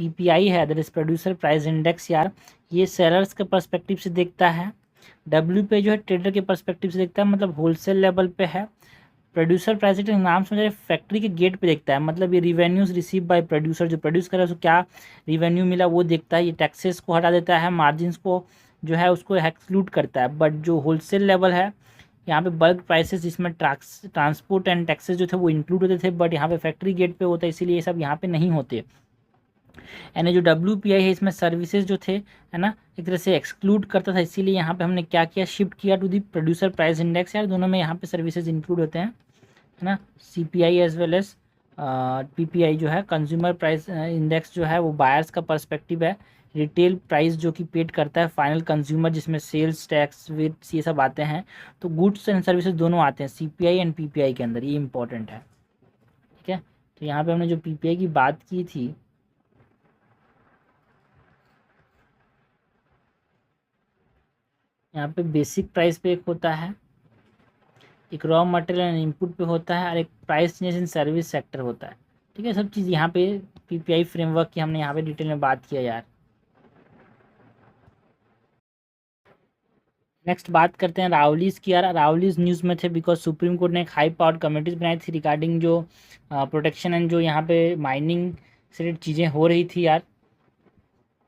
PPI है that is producer price index यार, ये सेलर्स के पर्सपेक्टिव से देखता है। WPI जो है ट्रेडर के पर्सपेक्टिव से देखता है, मतलब होलसेल लेवल पे है। प्रोड्यूसर प्राइस इंडेक्स नाम समझ फैक्ट्री के गेट पे देखता है, मतलब ये रिवेन्यूज रिसीव बाय प्रोड्यूसर, जो प्रोड्यूस कर रहा है उसको क्या रिवेन्यू मिला वो देखता है। ये टैक्सेस को हटा देता है, मार्जिन को जो है उसको एक्सक्लूड करता है। बट जो होलसेल लेवल है यहाँ पे बल्क प्राइसेस जिसमें ट्रांसपोर्ट एंड टैक्सेस जो थे वो इंक्लूड होते थे, बट यहाँ पे फैक्ट्री गेट पे होता है इसीलिए ये सब यहाँ पे नहीं होते। यानी जो WPI है इसमें सर्विसेज जो थे है ना एक तरह से एक्सक्लूड करता था, इसीलिए यहाँ पे हमने क्या किया शिफ्ट किया to the producer price index यार। दोनों में यहाँ पे सर्विसेज इंक्लूड होते हैं है ना। CPI as well as PPI जो है कंज्यूमर प्राइस इंडेक्स जो है वो बायर्स का पर्सपेक्टिव है। रिटेल प्राइस जो कि पेड करता है फाइनल कंज्यूमर, जिसमें सेल्स टैक्स विट्स ये सब आते हैं। तो गुड्स एंड सर्विसेज दोनों आते हैं CPI एंड PPI के अंदर, ये इंपॉर्टेंट है ठीक है। तो यहाँ पे हमने जो PPI की बात की थी यहाँ पे बेसिक प्राइस पे एक होता है, एक रॉ मटेरियल एंड इनपुट पे होता है, और एक price change in service sector होता है। ठीक है, सब चीज़ यहाँ पे PPI फ्रेमवर्क की हमने यहाँ पे डिटेल में बात किया यार। नेक्स्ट बात करते हैं रावलीज की यार। रावलीज न्यूज़ में थे बिकॉज सुप्रीम कोर्ट ने एक हाई पावर्ड कमेटीज बनाई थी रिगार्डिंग जो प्रोटेक्शन एंड जो यहाँ पे माइनिंग से रिलेटेड चीज़ें हो रही थी यार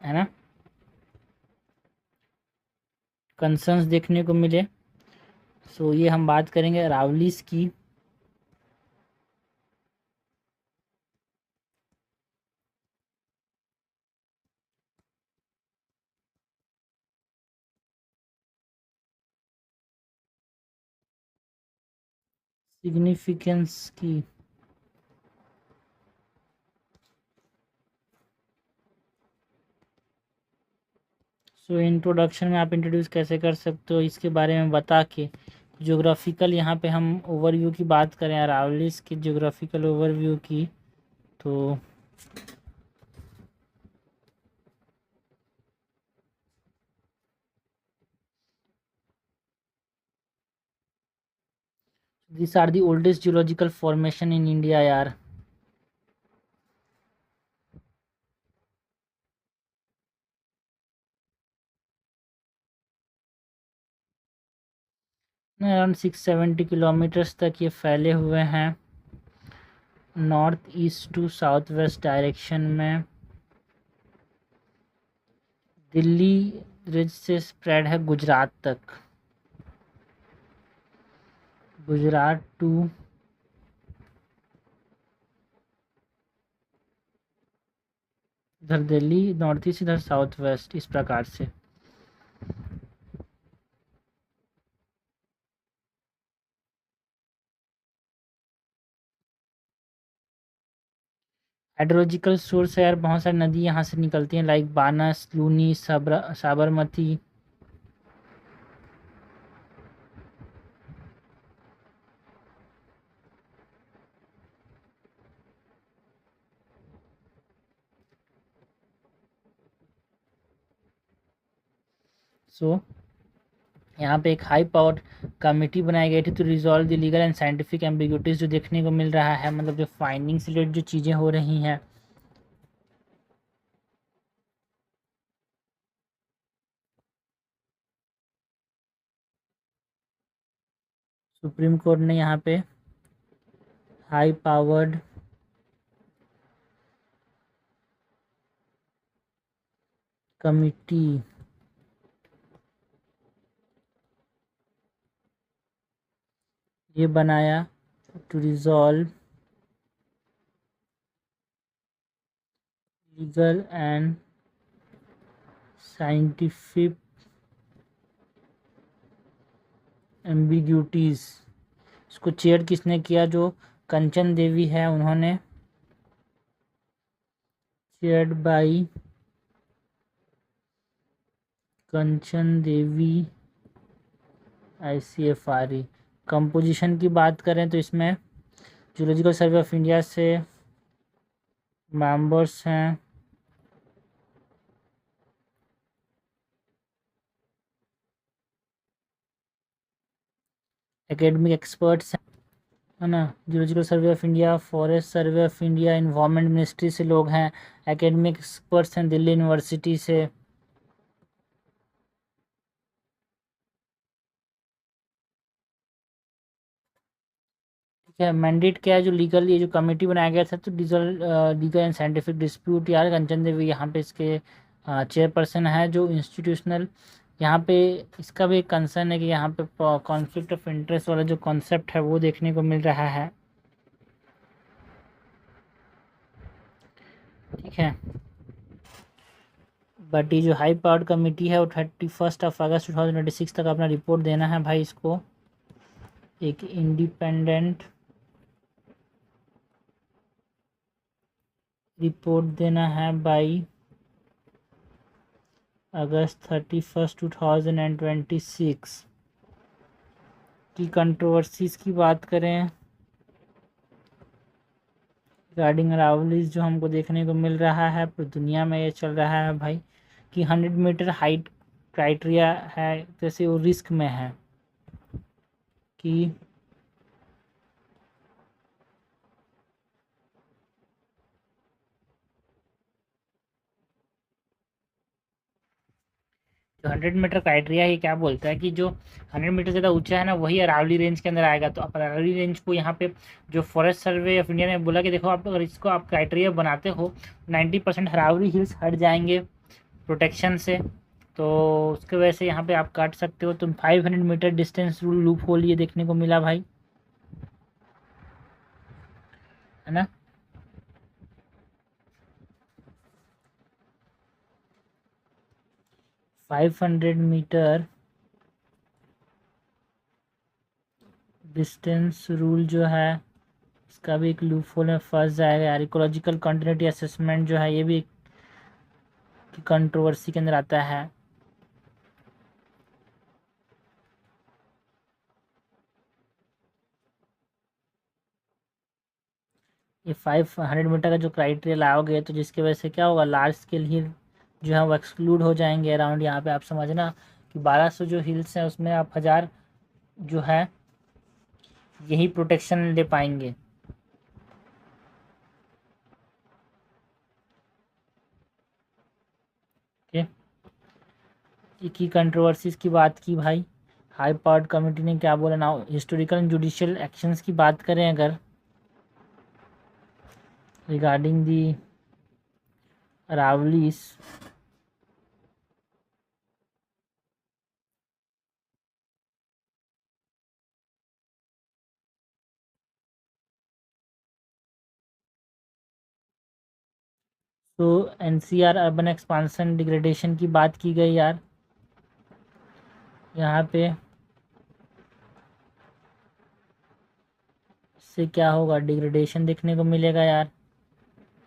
है ना, कंसर्न्स देखने को मिले। सो ये हम बात करेंगे रावलीज की। सिग्निफिकेंस की सो इंट्रोडक्शन में आप इंट्रोड्यूस कैसे कर सकते हो इसके बारे में बता के। ज्योग्राफिकल यहाँ पे हम ओवरव्यू की बात करें अरावलीज की ज्योग्राफिकल ओवरव्यू की तो this are the oldest geological formation in India यार। अराउंड 670 किलोमीटर्स तक ये फैले हुए हैं north east to south west direction में। दिल्ली रिज से स्प्रेड है गुजरात तक, गुजरात टू इधर दिल्ली, नॉर्थ ईस्ट इधर साउथ वेस्ट, इस प्रकार से। हाइड्रोलॉजिकल सोर्स है यार, बहुत सारी नदी यहाँ से निकलती हैं, लाइक बानस, लूनी, साबरमती। सो यहाँ पे एक हाई पावर कमेटी बनाई गई थी to resolve the legal and scientific ambiguities जो देखने को मिल रहा है, मतलब जो फाइंडिंग से रिलेटेड जो चीज़ें हो रही हैं। सुप्रीम कोर्ट ने यहाँ पे हाई पावर्ड कमिटी ये बनाया to resolve legal and scientific ambiguities. इसको चेयर किसने किया? जो कंचन देवी है उन्होंने, chaired by Kanchan Devi ICFRE। Composition की बात करें तो इसमें जूलॉजिकल सर्वे ऑफ इंडिया से मेंबर्स हैं, एकेडमिक एक्सपर्ट्स हैं, है ना। Zoological survey of India, forest survey of India, environment ministry से लोग हैं, एकेडमिक एक्सपर्ट्स हैं दिल्ली यूनिवर्सिटी से। ठीक है, मैंडेट क्या है? जो लीगल ये जो कमेटी बनाया गया था तो लीगल एंड साइंटिफिक डिस्प्यूट, यार कंचन देवी यहाँ पे इसके चेयरपर्सन है। जो इंस्टीट्यूशनल यहाँ पे इसका भी एक कंसर्न है कि यहाँ पे कॉन्फ्लिक्ट ऑफ इंटरेस्ट वाला जो कॉन्सेप्ट है वो देखने को मिल रहा है। ठीक है, बट ये जो हाई पावर्ड कमेटी है वो 31 अगस्त 2026 तक अपना रिपोर्ट देना है भाई। इसको एक इंडिपेंडेंट रिपोर्ट देना है बाई अगस्त 31, 2026। की कंट्रोवर्सीज की बात करें रिगार्डिंग अरावलीज जो हमको देखने को मिल रहा है पूरी दुनिया में, ये चल रहा है भाई कि 100 मीटर हाइट क्राइटेरिया है, जैसे वो रिस्क में है कि 100 मीटर क्राइटेरिया ये क्या बोलता है कि जो 100 मीटर ज़्यादा ऊंचा है ना वही अरावली रेंज के अंदर आएगा। तो आप अरावली रेंज को यहाँ पे जो फॉरेस्ट सर्वे ऑफ इंडिया ने बोला कि देखो आप अगर इसको आप क्राइटेरिया बनाते हो 90% अरावली हिल्स हट जाएंगे प्रोटेक्शन से, तो उसके वजह से यहाँ पे आप काट सकते हो। तो 500 metre distance rule loophole ये देखने को मिला भाई, है ना। 500 मीटर डिस्टेंस रूल जो है इसका भी एक लूप होल में फंस जाएगा यार। इकोलॉजिकल कंटिन्यूटी असेसमेंट जो है ये भी कंट्रोवर्सी के अंदर आता है। ये 500 मीटर का जो क्राइटेरिया लाओगे तो जिसकी वजह से क्या होगा, लार्ज स्केल हिल जो है वो एक्सक्लूड हो जाएंगे अराउंड। यहाँ पे आप समझना कि 1200 जो हिल्स हैं उसमें आप 1000 जो है यही प्रोटेक्शन ले पाएंगे। ओके, की कंट्रोवर्सीज की बात की भाई, हाई पावर्ड कमेटी ने क्या बोला ना, हिस्टोरिकल एंड जुडिशियल एक्शंस की बात करें अगर रिगार्डिंग दी अरावलीज, तो एनसीआर अर्बन एक्सपांसन डिग्रेडेशन की बात की गई यार यहाँ पे। इससे क्या होगा, डिग्रेडेशन देखने को मिलेगा यार।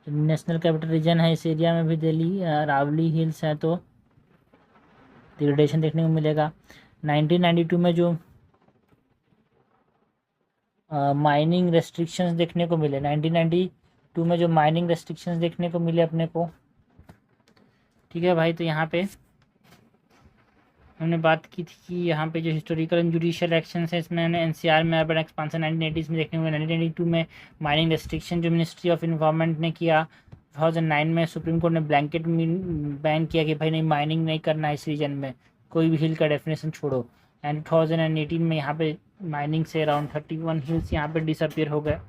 नेशनल कैपिटल रीजन है, इस एरिया में भी दिल्ली अरावली हिल्स है, तो डिग्रेडेशन देखने को मिलेगा। 1992 में जो माइनिंग रेस्ट्रिक्शंस देखने को मिले, 1992 में जो माइनिंग रेस्ट्रिक्शंस देखने को मिले अपने को, ठीक है भाई। तो यहाँ पे हमने बात की थी कि यहाँ पे जो हिस्टोरिकल एंड जुडिशियल एक्शंस है, इसमें हमने एनसीआर में अर्बन एक्सपांसन 1980s में देखने को मिला। 1992 में माइनिंग रेस्ट्रिक्शन जो मिनिस्ट्री ऑफ इन्वायरमेंट ने किया। 2009 में सुप्रीम कोर्ट ने ब्लैंकेट बैन किया कि भाई नहीं, माइनिंग नहीं करना है इस रीजन में, कोई भी हिल का डेफिनेशन छोड़ो। एंड 2018 में यहाँ पे माइनिंग से अराउंड 31 हिल्स यहाँ पे डिसअपियर हो गए।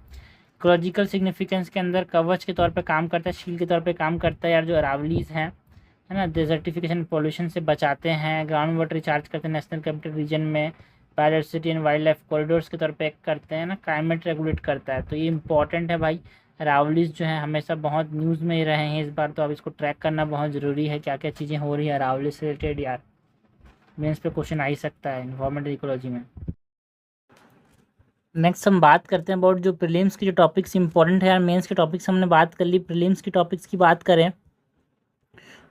इकोलॉजिकल सिग्निफिकेंस के अंदर कवच के तौर पे काम करता है, शील्ड के तौर पे काम करता है यार जो अरावलीज हैं, है ना। डेजर्टिफिकेशन पॉल्यूशन से बचाते हैं, ग्राउंड वाटर रिचार्ज करते हैं नेशनल कैपिटल रीजन में, biodiversity and wild life corridors के तौर पे एक्ट करते हैं ना, क्लाइमेट रेगुलेट करता है। तो ये इंपॉर्टेंट है भाई। अरावलीज जो है हमेशा बहुत न्यूज़ में ही रहे हैं इस बार, तो अब इसको ट्रैक करना बहुत ज़रूरी है, क्या क्या चीज़ें हो रही है अरावलीज से रिलेटेड यार। मेंस पे क्वेश्चन आ ही सकता है इन्वायरमेंटल इकोलॉजी में। नेक्स्ट हम बात करते हैं अबाउट जो प्रीलिम्स के जो टॉपिक्स इंपॉर्टेंट है यार। मेंस के टॉपिक्स हमने बात कर ली, प्रीलिम्स की टॉपिक्स की बात करें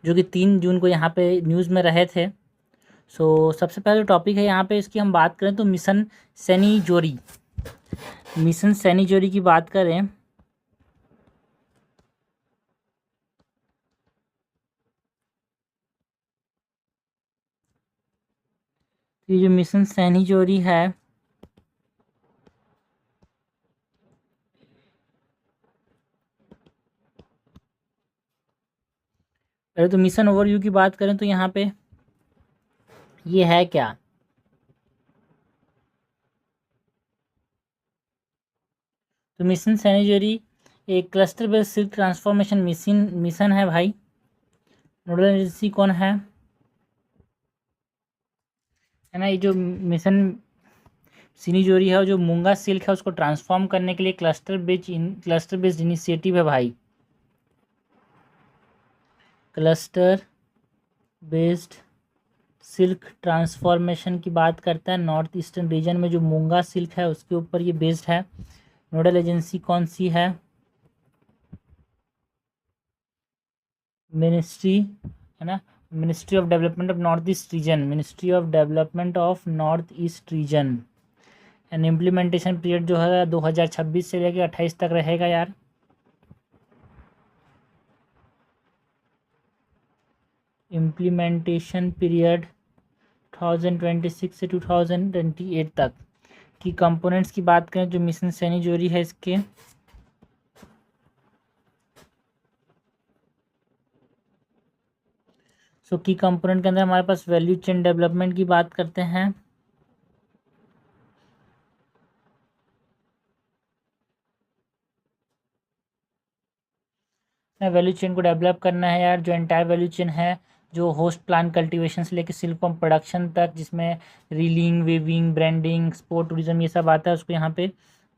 जो कि 3 जून को यहाँ पे न्यूज़ में रहे थे। सो सबसे पहला जो टॉपिक है यहाँ पे, इसकी हम बात करें तो मिशन सैनी जोरी। मिशन सैनी जोरी की बात करें तो ये जो मिशन सैनी जोरी है, पहले तो मिशन ओवरव्यू की बात करें तो यहाँ पे ये है क्या। तो मिशन सैनी जोरी एक cluster based silk transformation mission है भाई। नोडल एजेंसी कौन है ना। ये जो मिशन सिनी जोरी है, जो मूंगा सिल्क है उसको ट्रांसफॉर्म करने के लिए क्लस्टर बेस्ड इनिशिएटिव है भाई। क्लस्टर बेस्ड सिल्क ट्रांसफॉर्मेशन की बात करता है। नॉर्थ ईस्टर्न रीजन में जो मूंगा सिल्क है उसके ऊपर ये बेस्ड है। नोडल एजेंसी कौन सी है, मिनिस्ट्री है ना, ministry of development of north east region, ministry of development of north east region. And implementation period जो है 2026 से लेकर 28 तक रहेगा यार। इम्प्लीमेंटेशन पीरियड 2026 से 2028 तक की कंपोनेंट्स की बात करें जो मिशन सैनी जोरी है इसके, सो की कंपोनेंट के अंदर हमारे पास वैल्यू चेन डेवलपमेंट की बात करते हैं। वैल्यू चेन को डेवलप करना है यार, जो एंटायर वैल्यू चेन है, जो होस्ट प्लांट कल्टीवेशन से लेकर सिल्क पम्प प्रोडक्शन तक, जिसमें reeling, weaving, branding, export, tourism ये सब आता है, उसको यहाँ पे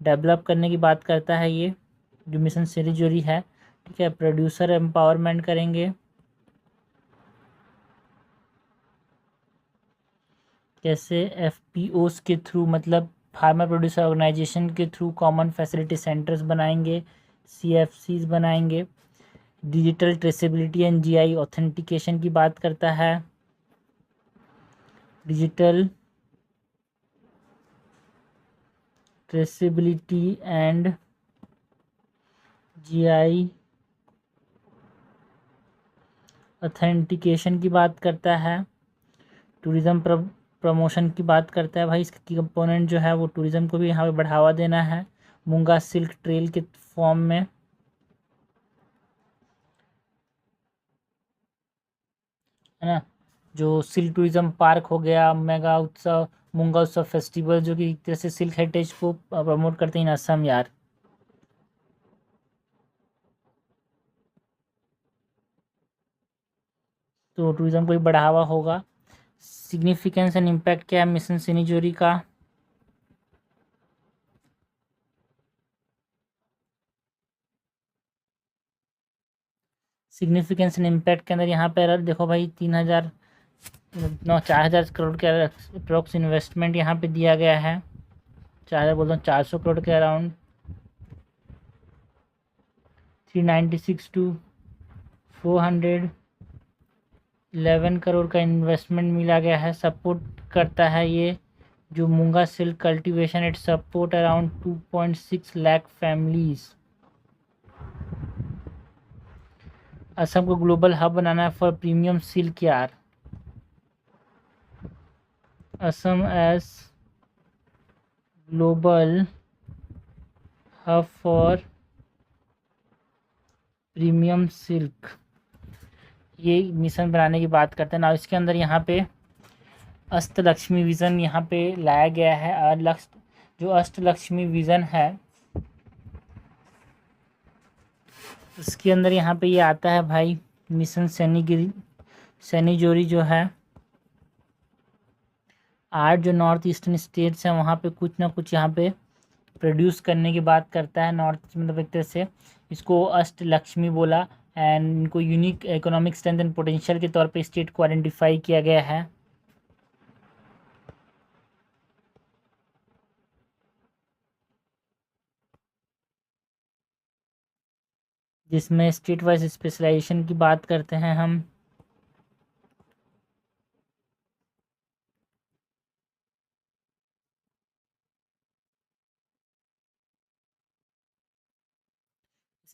डेवलप करने की बात करता है ये जो मिशन सैनी जोरी है। ठीक है, प्रोड्यूसर एम्पावरमेंट करेंगे, कैसे, एफपीओस के थ्रू, मतलब फार्मर प्रोड्यूसर ऑर्गेनाइजेशन के थ्रू कॉमन फैसिलिटी सेंटर्स बनाएंगे, सीएफसीज बनाएंगे। Digital traceability and GI authentication की बात करता है। Digital traceability and GI authentication की बात करता है। टूरिज़्म प्रमोशन की बात करता है भाई। इसकी कंपोनेंट जो है वो टूरिज़्म को भी यहाँ पे बढ़ावा देना है मूंगा सिल्क ट्रेल के फॉर्म में, है ना। जो सिल्क टूरिज्म पार्क हो गया, मेगा उत्सव मूंगा उत्सव फेस्टिवल, जो कि एक तरह से सिल्क हेरिटेज को प्रमोट करते हैं इन असम यार। तो टूरिज्म को भी बढ़ावा होगा। सिग्निफिकेंस एंड इम्पैक्ट क्या है मिशन सिनीजोरी का? सिग्निफिकेंस एंड इम्पैक्ट के अंदर यहाँ पे देखो भाई 4,000 करोड़ के अप्रोक्स इन्वेस्टमेंट यहाँ पे दिया गया है। 4,000 बोलता हूँ 400 करोड़ के अराउंड। 396 टू 411 करोड़ का इन्वेस्टमेंट मिला गया है। सपोर्ट करता है ये जो मूंगा silk cultivation, it support around 2.6 lakh families. Assam को ग्लोबल हब बनाना है फॉर प्रीमियम सिल्क यार। Assam as global hub for premium silk, ये मिशन बनाने की बात करते हैं ना। इसके अंदर यहाँ पे अष्टलक्ष्मी विज़न यहाँ पे लाया गया है। और जो अष्टलक्ष्मी विज़न है उसके अंदर यहाँ पे ये आता है भाई मिशन सैनीजोरी जो है। 8 जो नॉर्थ ईस्टर्न स्टेट्स हैं वहाँ पे कुछ ना कुछ यहाँ पे प्रोड्यूस करने की बात करता है। नॉर्थ मतलब एक तरह से इसको अष्टलक्ष्मी बोला। एंड इनको unique economic strength and potential के तौर पे स्टेट को आइडेंटिफाई किया गया है। जिसमें स्टेट वाइज स्पेशलाइजेशन की बात करते हैं हम।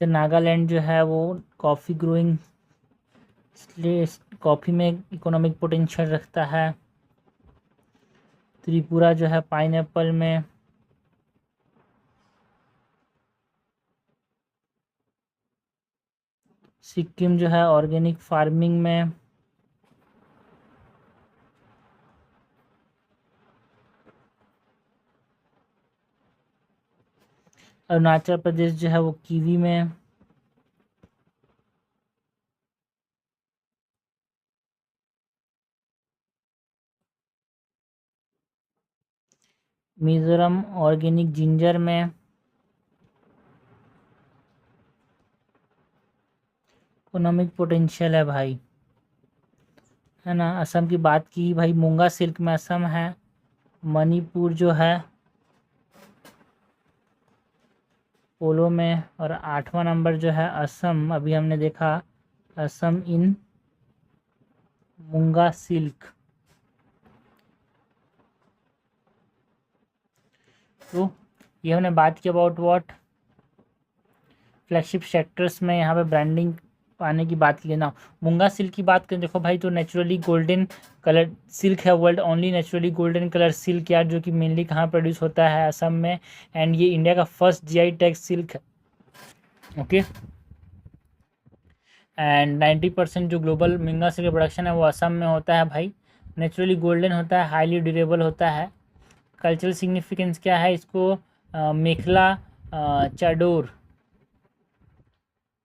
जैसे नागालैंड जो है वो कॉफ़ी ग्रोइंग, इसलिए कॉफ़ी में इकोनॉमिक पोटेंशियल रखता है। त्रिपुरा जो है पाइनएप्पल में। सिक्किम जो है ऑर्गेनिक फार्मिंग में। अरुणाचल प्रदेश जो है वो कीवी में। मिजोरम ऑर्गेनिक जिंजर में। इकोनॉमिक पोटेंशियल है भाई, है ना। असम की बात की भाई, मूंगा सिल्क में असम है। मणिपुर जो है पोलो में। और 8वां नंबर जो है असम, अभी हमने देखा असम इन मूंगा सिल्क। तो ये हमने बात की अबाउट व्हाट फ्लैगशिप सेक्टर्स में यहाँ पे ब्रांडिंग पाने की बात की ना। मूंगा सिल्क की बात करें, देखो भाई तो नेचुरली गोल्डन कलर सिल्क है, world only naturally golden colour silk यार, जो कि मेनली कहाँ प्रोड्यूस होता है, असम में। एंड ये इंडिया का फर्स्ट जीआई टैग सिल्क है। ओके। एंड 90% जो ग्लोबल मूंगा सिल्क प्रोडक्शन है वो असम में होता है भाई। नेचुरली गोल्डन होता है, हाईली ड्यूरेबल होता है। कल्चरल सिग्निफिकेंस क्या है इसको? मेखला चादोर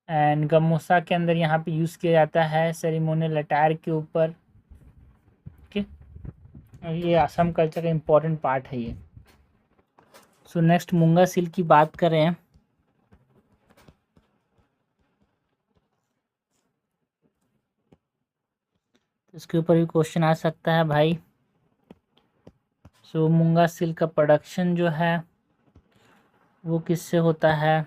एंड गमोसा के अंदर यहाँ पे यूज़ किया जाता है सेरेमोनियल अटायर के ऊपर। ओके, ये असम कल्चर का इम्पोर्टेंट पार्ट है ये। सो नेक्स्ट मूंगा सिल्क की बात करें, इसके ऊपर भी क्वेश्चन आ सकता है भाई। सो मूंगा सिल्क का प्रोडक्शन जो है वो किससे होता है?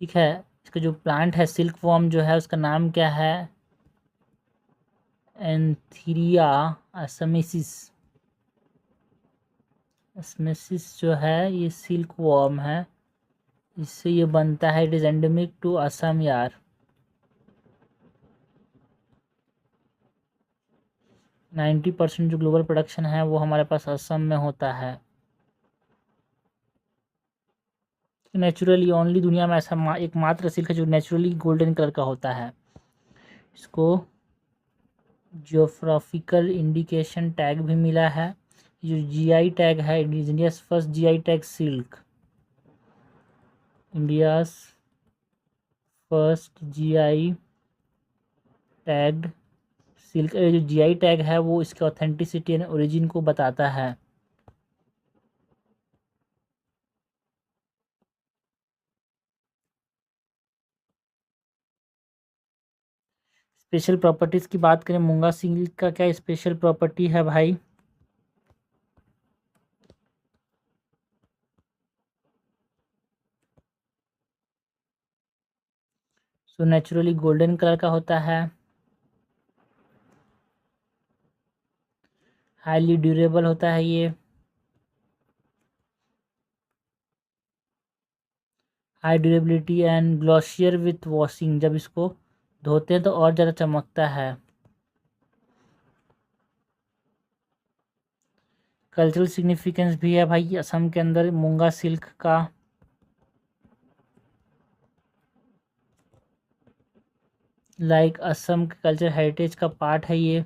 ठीक है, इसका जो प्लांट है सिल्क वॉर्म जो है उसका नाम क्या है? एंथीरिया असमेसिस। असमेसिस जो है ये सिल्क वॉर्म है, इससे ये बनता है। It is endemic to Assam यार। 90% जो ग्लोबल प्रोडक्शन है वो हमारे पास असम में होता है। नेचुरली ओनली दुनिया में ऐसा एकमात्र सिल्क है जो नेचुरली गोल्डन कलर का होता है। इसको जियोग्राफिकल इंडिकेशन टैग भी मिला है। जो जीआई टैग है, India's first GI tag silk, India's first GI tag silk. जो जीआई टैग है वो इसके ऑथेंटिसिटी एंड ओरिजिन को बताता है। स्पेशल प्रॉपर्टीज़ की बात करें, मूंगा सिल्क का क्या स्पेशल प्रॉपर्टी है भाई? सो नेचुरली गोल्डन कलर का होता है, हाईली ड्यूरेबल होता है ये, high durability and glossier with washing. जब इसको धोते हैं तो और ज़्यादा चमकता है। कल्चरल सिग्निफिकेंस भी है भाई असम के अंदर मूंगा सिल्क का। लाइक असम के कल्चर हेरिटेज का पार्ट है ये।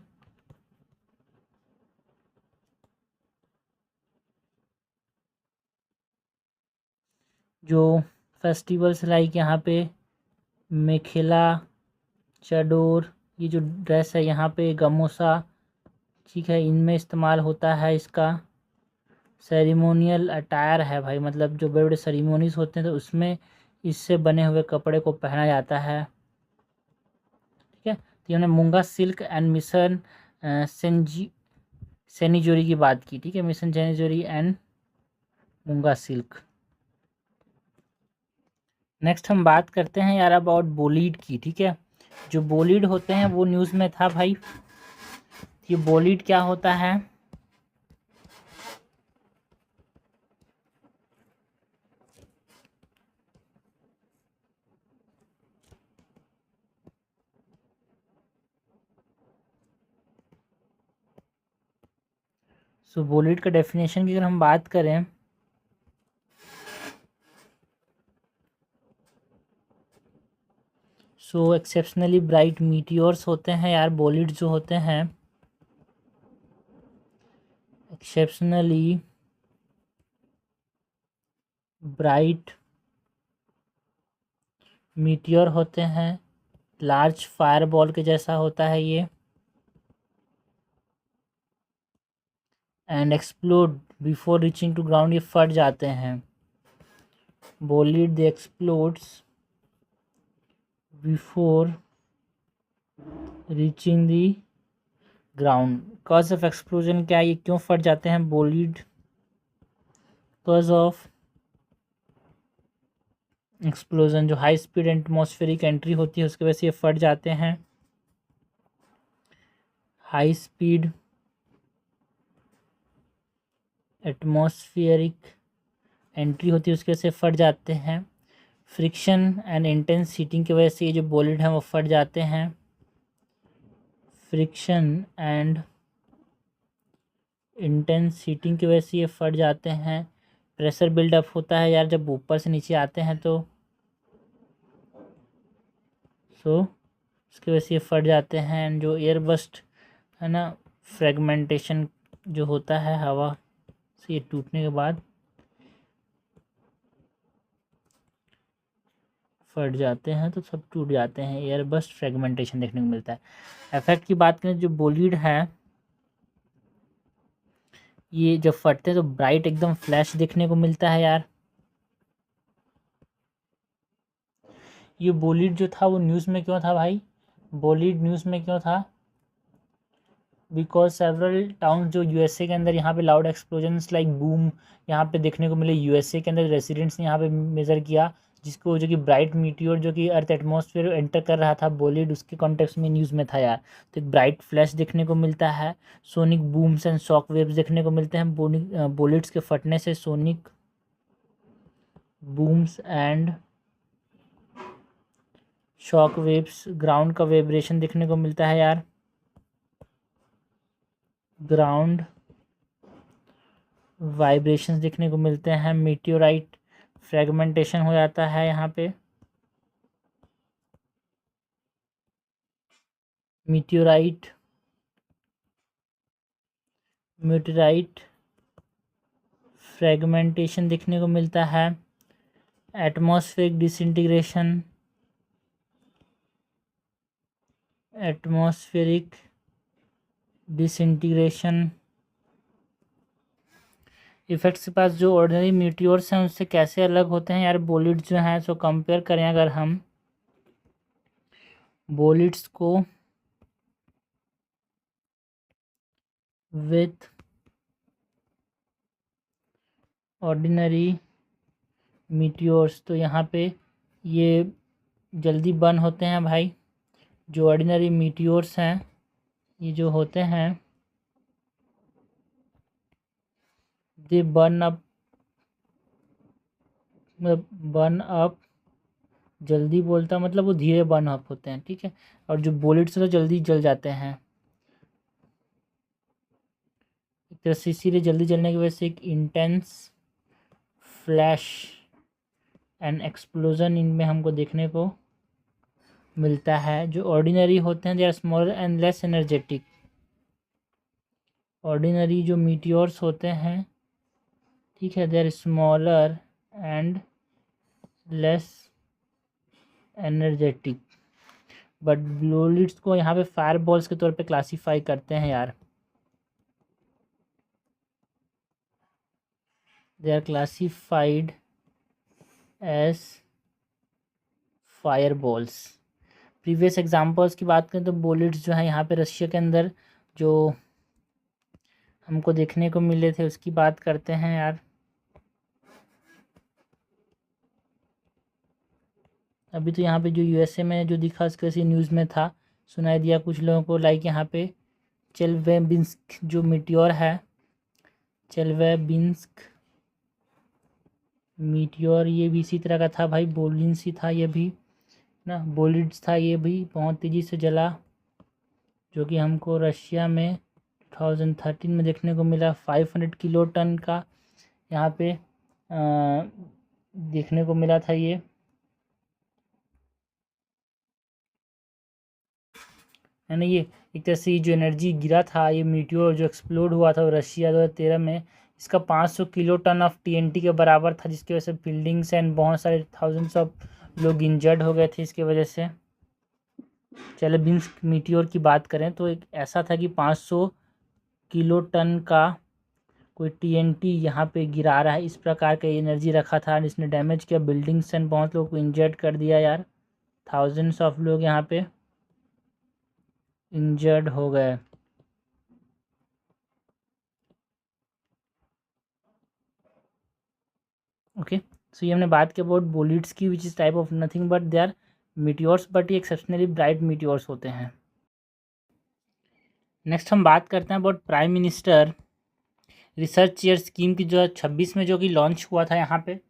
जो फेस्टिवल्स लाइक यहाँ पे मेखेला चादोर, ये जो ड्रेस है यहाँ पे गमोसा, ठीक है, इनमें इस्तेमाल होता है इसका। सेरिमोनियल अटायर है भाई, मतलब जो बड़े बड़े सेरिमोनीज होते हैं तो उसमें इससे बने हुए कपड़े को पहना जाता है। ठीक है, तो हमने मूंगा सिल्क एंड मिशन सेनीजोरी की बात की। ठीक है, मिशन सेनीजोरी एंड मूंगा सिल्क। नेक्स्ट हम बात करते हैं यार अबाउट बोलीड की। ठीक है, जो बोलीड होते हैं वो न्यूज़ में था भाई। ये बोलीड क्या होता है? सो बोलीड का डेफिनेशन की अगर हम बात करें, सो एक्सेप्शनली ब्राइट मीटियोर्स होते हैं यार बोलीड जो होते हैं, एक्सेप्शनली ब्राइट मीटियोर होते हैं। लार्ज फायरबॉल के जैसा होता है ये, and explode before reaching to ground, ये फट जाते हैं। Bolide they explodes before reaching the ground. Cause of explosion क्या है, ये क्यों फट जाते हैं बोलीड? कॉज ऑफ एक्सप्लोजन, जो हाई स्पीड एटमॉस्फेरिक एंट्री होती है उसकी वजह से ये फट जाते हैं। हाई स्पीड एटमॉस्फेरिक एंट्री होती है उसकी वजह से फट जाते हैं। फ्रिक्शन एंड इंटेंस हीटिंग की वजह से ये जो बोलेट हैं वो फट जाते हैं। फ्रिक्शन एंड इंटेंस हीटिंग की वजह से ये फट जाते हैं। प्रेशर बिल्डअप होता है यार जब ऊपर से नीचे आते हैं तो उसकी वजह से ये फट जाते हैं। जो एयर बस्ट है ना, फ्रेगमेंटेशन जो होता है हवा से ये टूटने के बाद फट जाते हैं तो सब टूट जाते हैं। एयर बस्ट फ्रेगमेंटेशन देखने को मिलता है। इफेक्ट की बात करें, जो बोलीड है ये जब फटते हैं तो ब्राइट एकदम फ्लैश देखने को मिलता है यार। ये बोलीड जो था वो न्यूज़ में क्यों था भाई? बोलीड न्यूज़ में क्यों था? बिकॉज सेवरल टाउन जो यूएसए के अंदर यहाँ पे लाउड एक्सप्लोजन्स लाइक बूम यहाँ पे देखने को मिले। यूएसए के अंदर रेसिडेंट्स ने यहाँ पे मेज़र किया, जिसको जो कि ब्राइट मीटियोर जो कि अर्थ एटमॉस्फेयर एंटर कर रहा था बोलीड, उसके कॉन्टेक्स्ट में न्यूज़ में था यार। तो एक ब्राइट फ्लैश देखने को मिलता है, सोनिक बूम्स एंड शॉक वेव्स देखने को मिलते हैं। बोलीड्स के फटने से sonic बूम्स and shock waves, ground का वाइब्रेशन देखने को मिलता है यार। ग्राउंड वाइब्रेशंस देखने को मिलते हैं। मीटियोराइट फ्रेगमेंटेशन हो जाता है यहाँ पे। मीटियोराइट फ्रेगमेंटेशन देखने को मिलता है, एटमॉस्फेरिक डिसइंटीग्रेशन इफेक्ट्स के पास जो ऑर्डिनरी मीटियोर्स हैं उससे कैसे अलग होते हैं यार बोलिड्स जो हैं। सो कंपेयर करें अगर हम बोलिड्स को विथ ऑर्डिनरी मीटियोर्स, तो यहाँ पे ये जल्दी बर्न होते हैं भाई। जो ऑर्डिनरी मीटियोर्स हैं ये जो होते हैं दे बर्न अप, बर्न अप जल्दी बोलता मतलब वो धीरे बर्न अप होते हैं, ठीक है। और जो बुलेट्स तो जल्दी जल जाते हैं एक तरह से, इसीलिए जल्दी जलने की वजह से एक इंटेंस फ्लैश एंड एक्सप्लोजन इनमें हमको देखने को मिलता है। जो ऑर्डिनरी होते हैं they are smaller and less energetic. Ordinary जो मीटियोर्स होते हैं, ठीक है, they are smaller and less energetic, but bolides को यहाँ पे फायर बॉल्स के तौर पे क्लासीफाई करते हैं यार। They are classified as fireballs. Previous examples की बात करें तो बुलेट्स जो है यहाँ पे रशिया के अंदर जो हमको देखने को मिले थे उसकी बात करते हैं यार। अभी तो यहाँ पे जो यूएसए में जो दिखा किसी न्यूज़ में था, सुनाई दिया कुछ लोगों को, लाइक यहाँ पे चेल्वेबिंस्क जो मीटियोर है, चेल्वेबिंस्क मीटियोर, ये भी इसी तरह का था भाई, बोलिन्स ही था ये भी ना, बोलिड्स था ये भी, बहुत तेज़ी से जला, जो कि हमको रशिया में 2013 में देखने को मिला। 500 किलो टन का यहाँ पे देखने को मिला था ये। है ना, ये एक तरह से जो एनर्जी गिरा था, ये मीटियोर जो एक्सप्लोड हुआ था रशिया 2013 में, इसका 500 किलो टन ऑफ टीएनटी के बराबर था, जिसकी वजह से बिल्डिंग्स एंड बहुत सारे थाउजेंड्स ऑफ लोग इंजर्ड हो गए थे इसके वजह से। चेल्बीन्स्क मीटियोर की बात करें तो एक ऐसा था कि 500 किलो टन का कोई टीएनटी यहाँ पे गिरा रहा है, इस प्रकार का एनर्जी रखा था, जिसने डैमेज किया बिल्डिंग्स एंड बहुत लोगों को इंजर्ड कर दिया यार। थाउजेंड्स ऑफ लोग यहाँ पे इंजर्ड हो गए। ओके, सो ये हमने बात की अबाउट बोलिड्स की, which is type of nothing but they are meteors, but ये एक्सेप्शनली ब्राइट मीटियोर्स होते हैं। नेक्स्ट हम बात करते हैं about prime minister research year scheme की, जो 26 में जो कि लॉन्च हुआ था यहाँ पे, है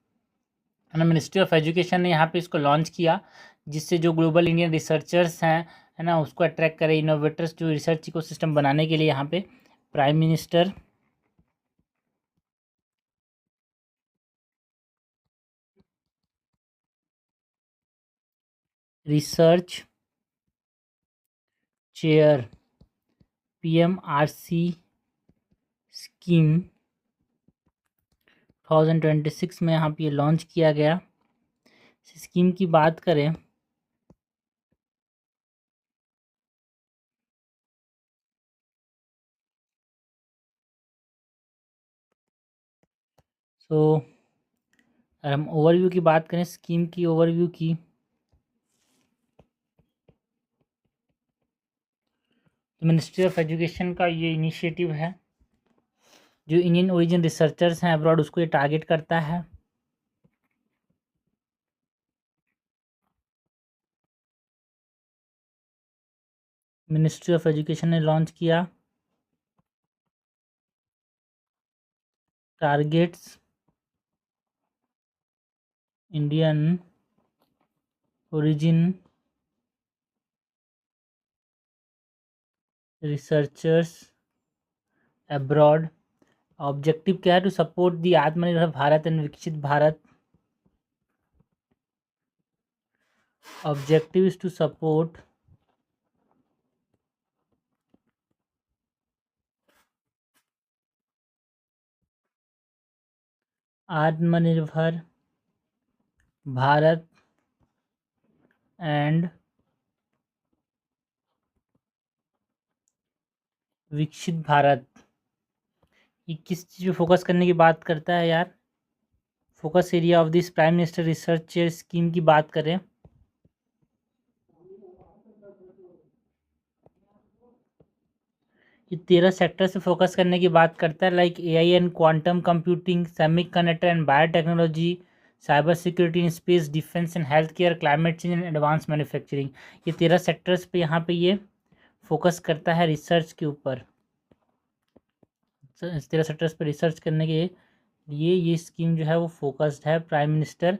ना। मिनिस्ट्री ऑफ एजुकेशन ने यहाँ पे इसको लॉन्च किया, जिससे जो ग्लोबल इंडियन रिसर्चर्स हैं, है ना, उसको अट्रैक्ट करे, इनोवेटर्स जो रिसर्च इकोसिस्टम बनाने के लिए यहाँ पे prime minister research chair PMRC scheme 2026 में यहाँ पे ये लॉन्च किया गया। स्कीम की बात करें तो अगर हम ओवरव्यू की बात करें, स्कीम की ओवरव्यू की, तो मिनिस्ट्री ऑफ एजुकेशन का ये इनिशिएटिव है, जो इंडियन ओरिजिन रिसर्चर्स हैं अब्रॉड, उसको ये टारगेट करता है। मिनिस्ट्री ऑफ एजुकेशन ने लॉन्च किया targets Indian origin researchers abroad. Objective क्या है? To support the Atmanirbhar Bharat and Viksit Bharat. Objective is to support Atmanirbhar Bharat and Viksit Bharat, ये किस चीज़ पे फोकस करने की बात करता है यार? Focus area of this prime minister research chair scheme की बात करें ये 13 सेक्टर से फोकस करने की बात करता है, like AI and quantum computing, semiconductor and biotechnology, cyber security in space, defence and health care, climate change and advance manufacturing. ये 13 सेक्टर्स पे यहाँ पे ये फोकस करता है रिसर्च के ऊपर। 13 सेक्टर्स पे रिसर्च करने के लिए ये स्कीम जो है वो फोकस्ड है, prime minister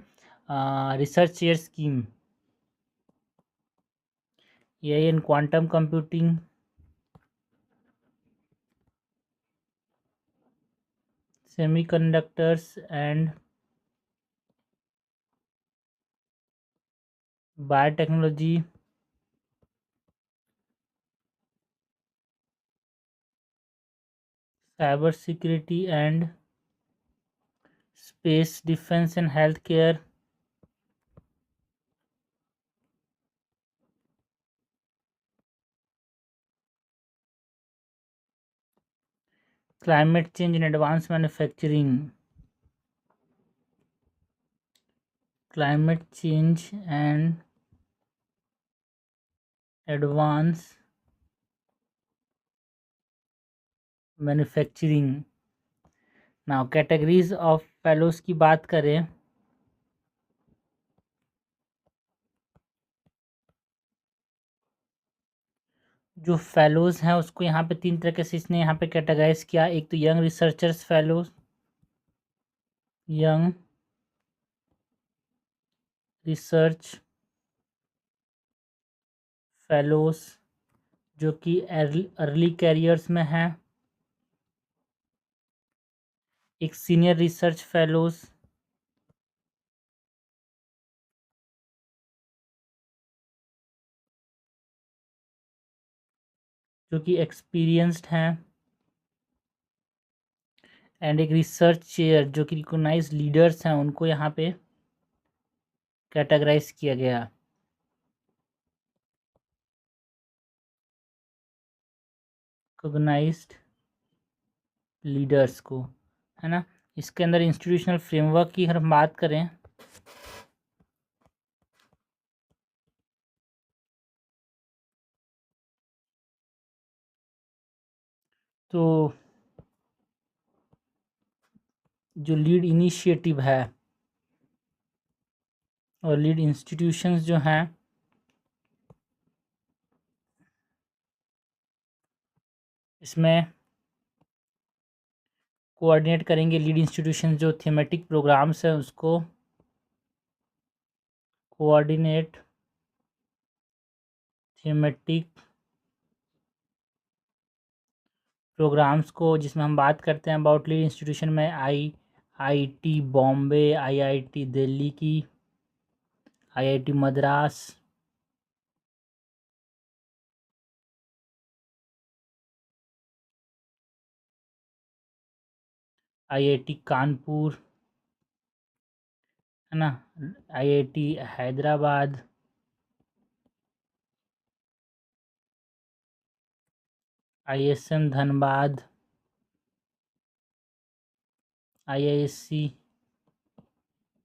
research chair scheme. AI and quantum computing, semiconductors and biotechnology, cyber security and space, defense and healthcare, climate change and advanced manufacturing, climate change and advanced manufacturing. Now categories of fellows की बात करें जो fellows हैं उसको यहाँ पे 3 तरीके से इसने यहाँ पे कैटेगराइज किया। एक तो young researchers fellows, young research fellows जो कि अर्ली कैरियर्स में हैं, एक सीनियर रिसर्च फेलोज जो कि एक्सपीरियंस्ड हैं, एंड एक रिसर्च चेयर जो कि रिकॉग्नाइज्ड लीडर्स हैं, उनको यहाँ पे कैटेगराइज किया गया। रिकॉग्नाइज्ड लीडर्स को, है ना। इसके अंदर इंस्टीट्यूशनल फ्रेमवर्क की अगर हम बात करें तो जो लीड इनिशिएटिव है और लीड इंस्टीट्यूशंस जो हैं इसमें कोऑर्डिनेट करेंगे। लीड इंस्टीट्यूशन जो थीमेटिक प्रोग्राम्स हैं उसको कोऑर्डिनेट, थीमेटिक प्रोग्राम्स को, जिसमें हम बात करते हैं अबाउट लीड इंस्टीट्यूशन में आईआईटी बॉम्बे, आईआईटी दिल्ली की, आईआईटी मद्रास, आईआईटी कानपुर, है ना, IIT Hyderabad, ISM Dhanbad, IISc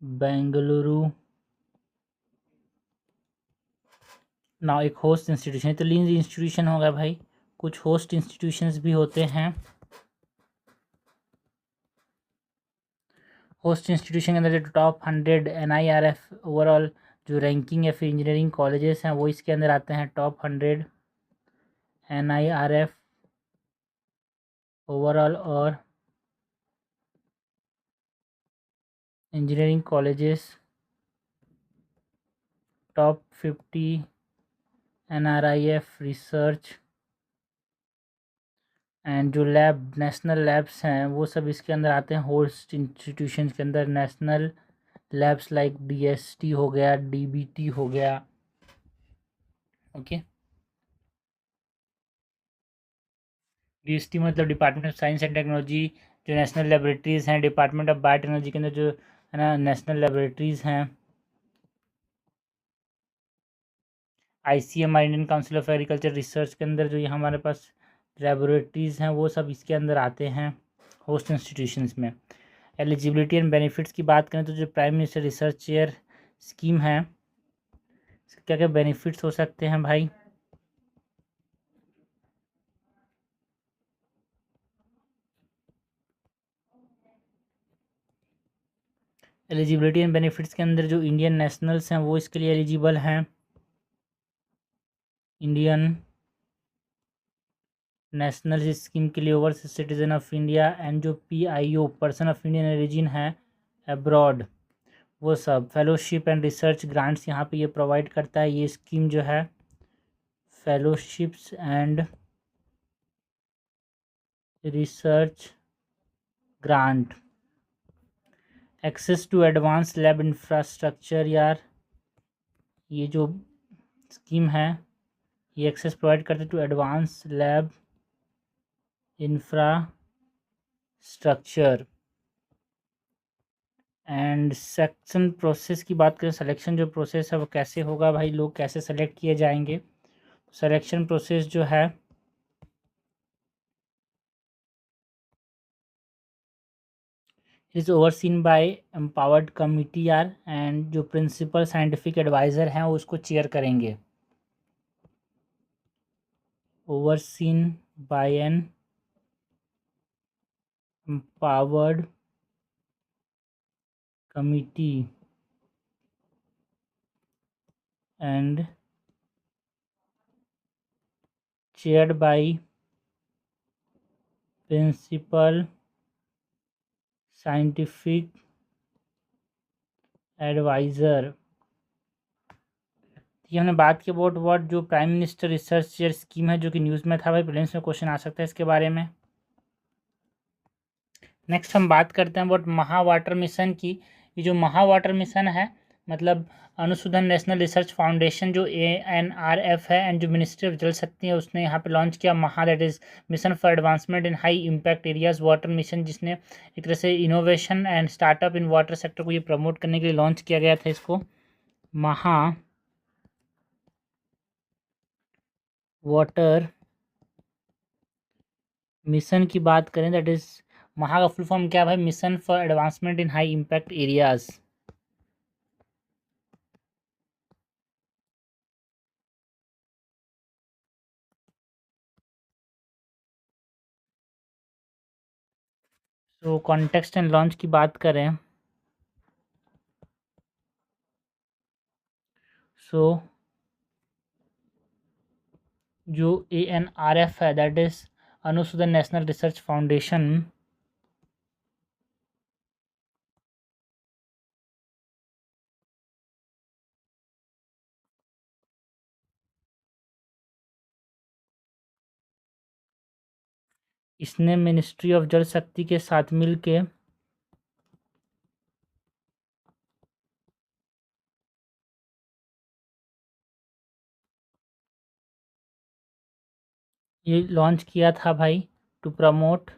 Bengaluru. ना एक होस्ट इंस्टीट्यूशन, तो लीड इंस्टीट्यूशन होगा भाई, कुछ होस्ट इंस्टीट्यूशंस भी होते हैं। होस्ट इंस्टीट्यूशन के अंदर जो टॉप 100 NIRF ओवरऑल जो रैंकिंग या फिर इंजीनियरिंग कॉलेजेस हैं वो इसके अंदर आते हैं। टॉप 100 NIRF ओवरऑल और engineering colleges, top 50 NRIF research and जो लैब नेशनल लैब्स हैं वो सब इसके अंदर आते हैं। होस्ट इंस्टीट्यूशन के अंदर नेशनल लैब्स लाइक DST हो गया, DBT हो गया, ओके। DST मतलब department of science and technology, जो नेशनल लेबोरेटरीज़ हैं, डिपार्टमेंट ऑफ बायोटेक्नोलॉजी के अंदर जो है ना नेशनल लेबोरेटरीज़ हैं, ICMR Indian council of agriculture research के अंदर जो ये हमारे पास लेबोरेटरीज़ हैं वो सब इसके अंदर आते हैं होस्ट इंस्टीट्यूशंस में। एलिजिबिलिटी एंड बेनिफिट्स की बात करें तो जो prime minister research chair scheme है, क्या क्या बेनिफिट्स हो सकते हैं भाई? एलिजिबिलिटी एंड बेनिफिट्स के अंदर जो इंडियन नेशनल्स हैं वो इसके लिए एलिजिबल हैं। इंडियन नेशनल स्कीम के लिए overseas citizen of India and जो PIO person of Indian origin है अब्रॉड, वो सब फेलोशिप एंड रिसर्च ग्रांट्स यहाँ पे ये प्रोवाइड करता है। ये स्कीम जो है fellowships and research grant, access to advance lab infrastructure. यार ये जो स्कीम है ये एक्सेस प्रोवाइड करते to advance lab infrastructure. And selection process की बात करें, सिलेक्शन जो प्रोसेस है वो कैसे होगा भाई, लोग कैसे सेलेक्ट किए जाएंगे? सिलेक्शन प्रोसेस जो है is overseen by empowered committee यार, एंड जो प्रिंसिपल साइंटिफिक एडवाइज़र हैं वो उसको चेयर करेंगे। Overseen by an empowered committee and chaired by principal scientific advisor। ये हमने बात की अबाउट व्हाट जो prime minister research chair scheme है जो कि न्यूज़ में था भाई, प्रीलिम्स में क्वेश्चन आ सकता है इसके बारे में। नेक्स्ट हम बात करते हैं अबाउट महा वाटर मिशन की। ये जो महा वाटर मिशन है मतलब अनुसंधान नेशनल रिसर्च फाउंडेशन जो ANRF है एंड जो मिनिस्ट्री ऑफ जल शक्ति है उसने यहाँ पे लॉन्च किया महा, that is mission for advancement in high impact areas water mission, जिसने एक तरह से innovation and startup in water sector को ये प्रमोट करने के लिए लॉन्च किया गया था इसको। महा वाटर मिशन की बात करें दैट इज़ महा का फुल फॉर्म क्या है भाई? Mission for advancement in high impact areas. तो कॉन्टेक्स्ट एंड लॉन्च की बात करें सो जो ANRF है दैट इज़ अनुसंधान नेशनल रिसर्च फाउंडेशन इसने मिनिस्ट्री ऑफ जल शक्ति के साथ मिल के ये लॉन्च किया था भाई to promote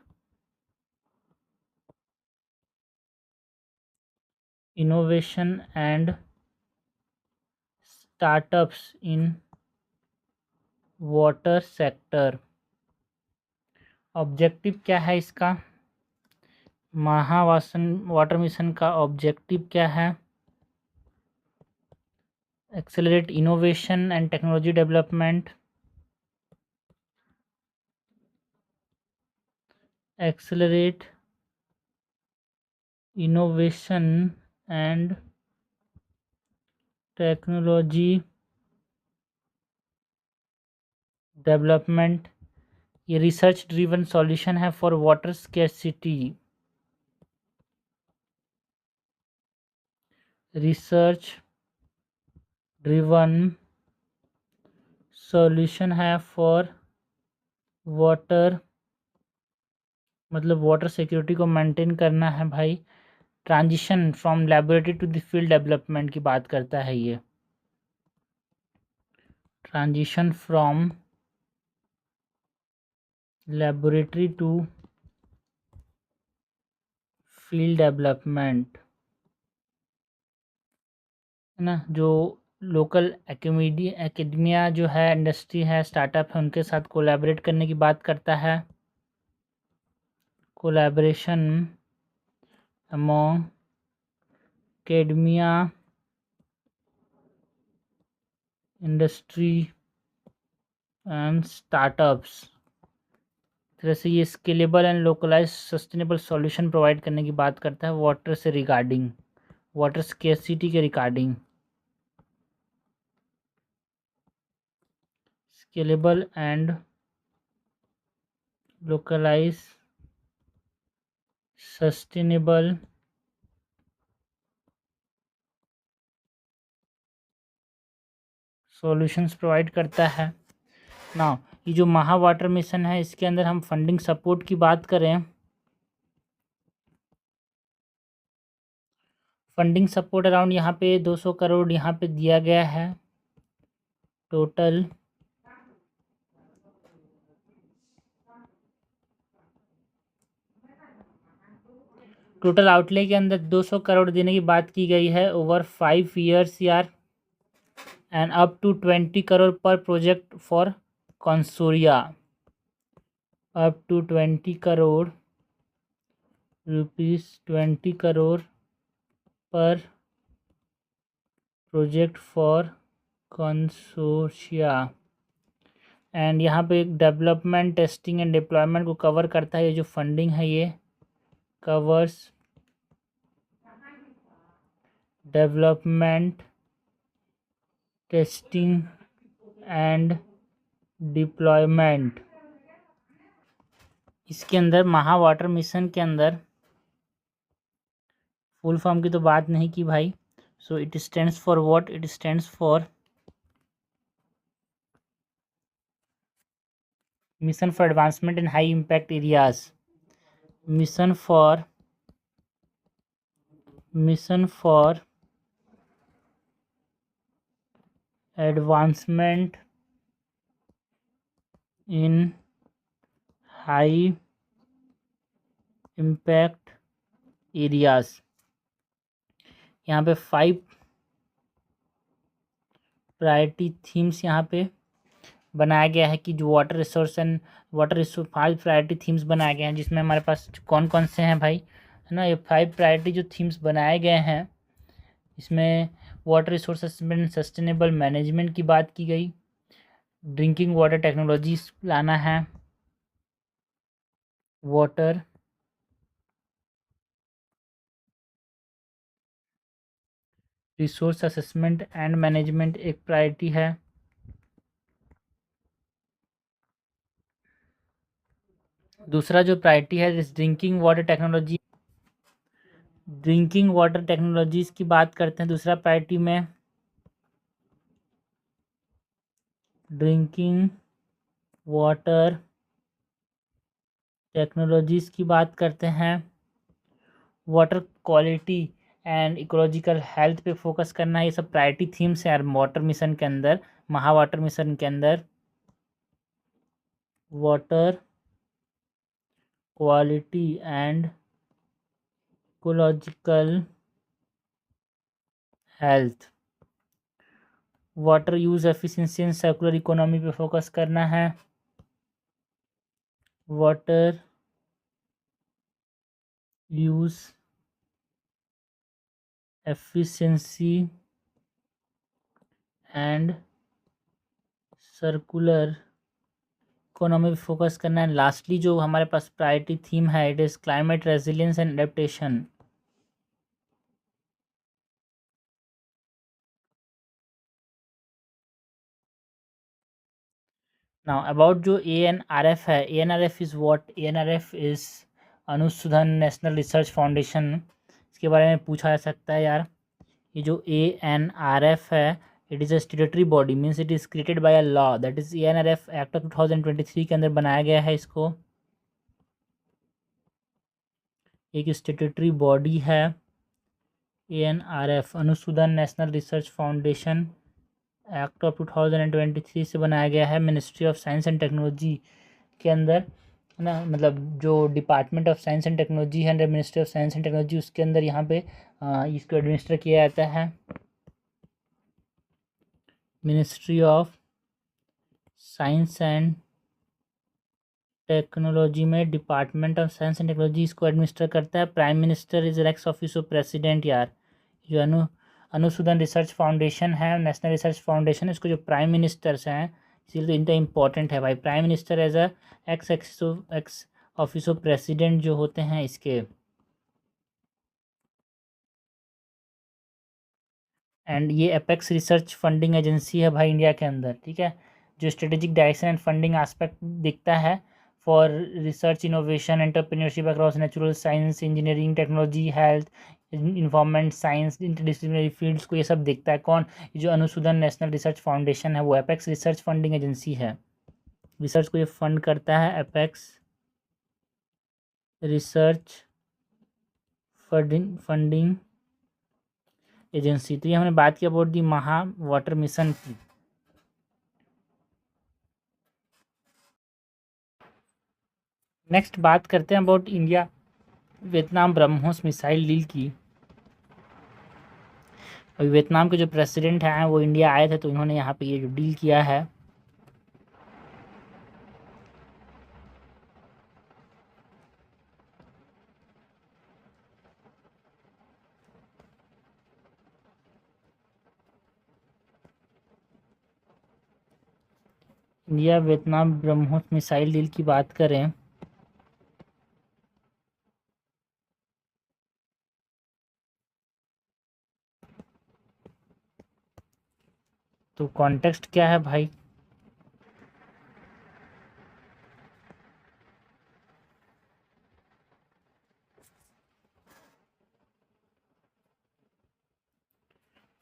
innovation and startups in water sector. Objective क्या है इसका? महावासन वाटर मिशन का ऑब्जेक्टिव क्या है? Accelerate innovation and technology development, accelerate innovation and technology development. ये रिसर्च ड्रिवन सॉल्यूशन है for water scarcity. Research driven solution है फॉर वाटर मतलब वाटर सिक्योरिटी को मेंटेन करना है भाई। Transition from laboratory to the field development की बात करता है ये। Transition from laboratory to field development, है ना, जो लोकल एकेडमिया जो है, इंडस्ट्री है, स्टार्टअप है, उनके साथ कोलैबोरेट करने की बात करता है। Collaboration among academia, industry and startups. तरह से ये scalable and localise sustainable solution provide करने की बात करता है। वाटर से रिगार्डिंग, वाटर स्केर्सिटी के regarding, scalable and localise sustainable solutions provide करता है ना। ये जो महा वाटर मिशन है, इसके अंदर हम फंडिंग सपोर्ट की बात करें, फंडिंग सपोर्ट अराउंड यहाँ पे 200 करोड़ यहाँ पे दिया गया है। टोटल आउटले के अंदर 200 करोड़ देने की बात की गई है ओवर 5 ईयर्स यार, and up to 20 crore per project for consortia, up to 20 crore rupees, 20 crore per project for consortia. And यहाँ पे एक डेवलपमेंट, टेस्टिंग एंड डिप्लॉयमेंट को कवर करता है। ये जो फंडिंग है ये covers development, testing and deployment. इसके अंदर महा वाटर मिशन के अंदर फुल फॉर्म की तो बात नहीं की भाई। So it stands for what? It stands for mission for advancement in high impact areas. Mission for advancement in high impact areas. यहाँ पे 5 प्रायोरिटी थीम्स यहाँ पे बनाया गया है कि जो वाटर रिसोर्स 5 प्रायोरिटी थीम्स बनाए गए हैं, जिसमें हमारे पास कौन कौन से हैं भाई, है ना। ये 5 प्रायोरिटी जो थीम्स बनाए गए हैं, इसमें वाटर रिसोर्स सस्टेनेबल मैनेजमेंट की बात की गई, ड्रिंकिंग वाटर टेक्नोलॉजीज लाना है, water resource assessment and management एक प्रायोरिटी है। दूसरा जो प्रायोरिटी है ड्रिंकिंग वाटर टेक्नोलॉजीज की बात करते हैं। दूसरा प्रायोरिटी में ड्रिंकिंग वाटर टेक्नोलॉजीज की बात करते हैं। Water quality and ecological health पे फोकस करना है। ये सब प्रायोरिटी थीम्स हैं वाटर मिशन के अंदर, महा वाटर मिशन के अंदर। Water quality and ecological health, water use efficiency and circular economy पे फोकस करना है। Water use efficiency and circular economy पे फोकस करना है। लास्टली जो हमारे पास प्रायोरिटी थीम है, it is climate resilience and adaptation. Now about जो ANRF है, ANRF is what? ANRF is अनुसंधान नेशनल रिसर्च फाउंडेशन। इसके बारे में पूछा जा सकता है यार। ये जो ANRF है, it is a statutory body, means it is created by a law, that is ANRF act of 2023 के अंदर बनाया गया है इसको। एक स्टेटरी बॉडी है ANRF, Anusandhan national research foundation, act of 2023 से बनाया गया है, ministry of science and technology के अंदर, ना, मतलब जो department of science and technology है under ministry of science and technology, उसके अंदर यहाँ पे इसको एडमिनिस्टर किया जाता है। Ministry of science and technology में department of science and technology इसको एडमिनिस्टर करता है। Prime minister is ex office of president यार। जो अनुसंधान रिसर्च फाउंडेशन है, नेशनल रिसर्च फाउंडेशन, इसको जो प्राइम मिनिस्टर्स हैं, इसीलिए तो इनका इम्पोर्टेंट है भाई। Prime minister as a ex office of president जो होते हैं इसके। एंड ये अपेक्स रिसर्च फंडिंग एजेंसी है भाई इंडिया के अंदर, ठीक है, जो strategic direction and funding aspect दिखता है for research innovation entrepreneurship across natural science engineering technology health environment science interdisciplinary fields को, ये सब दिखता है कौन, जो अनुसंधान नेशनल रिसर्च फाउंडेशन है, वो अपेक्स रिसर्च फंडिंग एजेंसी है। रिसर्च को ये फंड करता है अपेक्स रिसर्च फंडिंग एजेंसी। तो ये हमने बात की अबाउट दी महा वाटर मिशन की। नेक्स्ट बात करते हैं about India Vietnam BrahMos missile deal की। अभी वियतनाम के जो प्रेसिडेंट हैं वो इंडिया आए थे, तो इन्होंने यहाँ पे ये जो डील किया है, India Vietnam BrahMos missile deal की बात करें तो कॉन्टेक्स्ट क्या है भाई।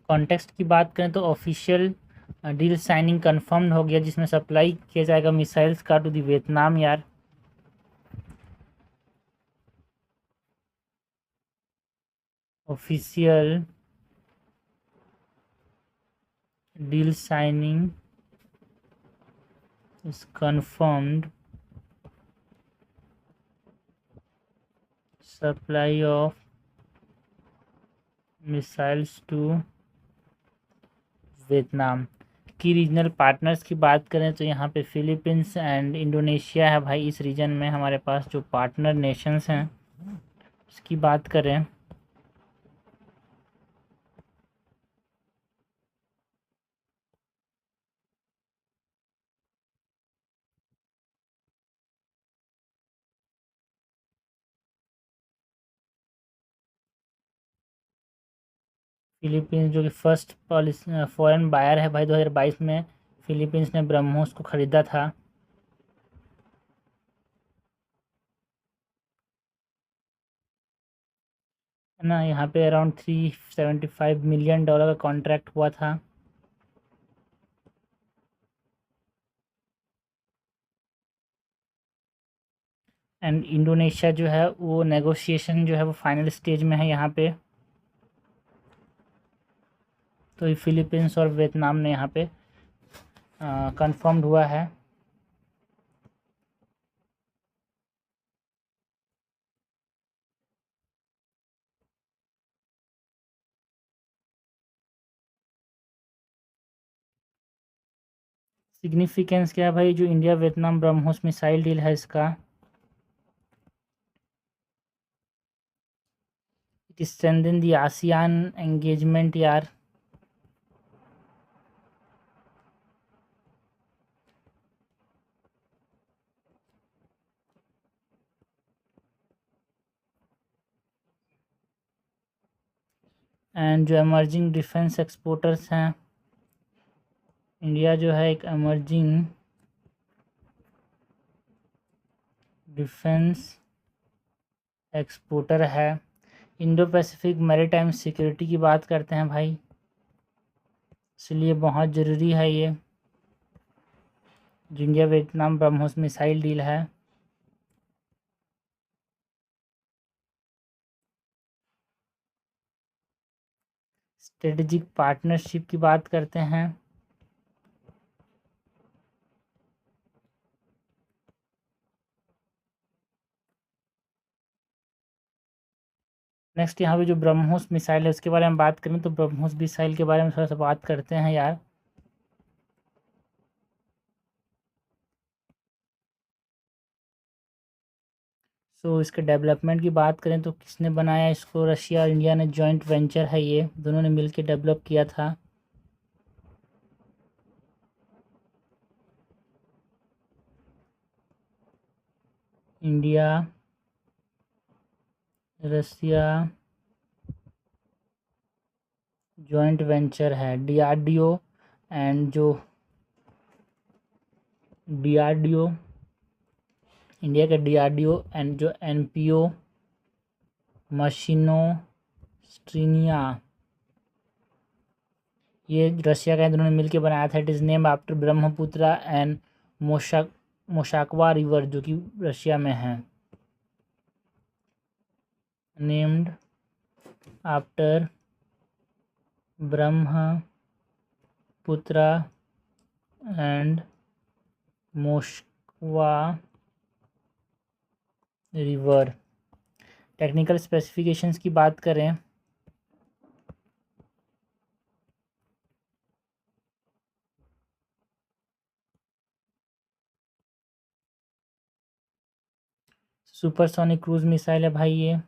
कॉन्टेक्स्ट की बात करें तो ऑफिशियल डील साइनिंग कंफर्म हो गया, जिसमें सप्लाई किया जाएगा मिसाइल्स का टू दी वियतनाम यार। Official deal signing is confirmed, supply of missiles to Vietnam. की रीजनल पार्टनर्स की बात करें तो यहाँ पे फिलीपींस एंड इंडोनेशिया है भाई। इस रीजन में हमारे पास जो पार्टनर नेशंस हैं उसकी बात करें फिलीपींस जो कि फर्स्ट फॉरेन बायर है भाई। 2022 में फिलीपींस ने ब्रह्मोस को ख़रीदा था। है ना, यहाँ पे अराउंड $375 मिलियन का कॉन्ट्रैक्ट हुआ था। एंड इंडोनेशिया जो है वो नेगोशिएशन जो है वो फाइनल स्टेज में है यहाँ पे। तो ये फिलीपींस और वियतनाम ने यहाँ पे कंफर्म्ड हुआ है। सिग्निफिकेंस क्या है भाई, जो India Vietnam BrahMos missile deal है इसका, it strengthen the ASEAN engagement यार। एंड जो एमर्जिंग डिफेंस एक्सपोर्टर्स हैं, इंडिया जो है एक एमर्जिंग डिफेंस एक्सपोर्टर है। इंडो पैसिफिक मैरीटाइम सिक्योरिटी की बात करते हैं भाई, इसलिए बहुत ज़रूरी है ये जो India Vietnam BrahMos missile deal है। स्ट्रेटेजिक पार्टनरशिप की बात करते हैं नेक्स्ट यहाँ पे जो ब्रह्मोस मिसाइल है उसके बारे में बात करें तो ब्रह्मोस मिसाइल के बारे में थोड़ा सा बात करते हैं यार। इसके डेवलपमेंट की बात करें तो किसने बनाया इसको, रशिया और इंडिया ने जॉइंट वेंचर है, ये दोनों ने मिलकर डेवलप किया था। इंडिया, रशिया जॉइंट वेंचर है, डीआरडीओ एंड जो डीआरडीओ इंडिया का डीआरडीओ एंड जो एनपीओ मशीनो स्ट्रीनिया, ये रशिया का दोनों ने मिलकर बनाया था। It is name after Brahmaputra and Moskva river जो कि रशिया में है, named after Brahmaputra and Moskva river. Technical specifications की बात करें सुपरसोनिक क्रूज मिसाइल है भाई ये।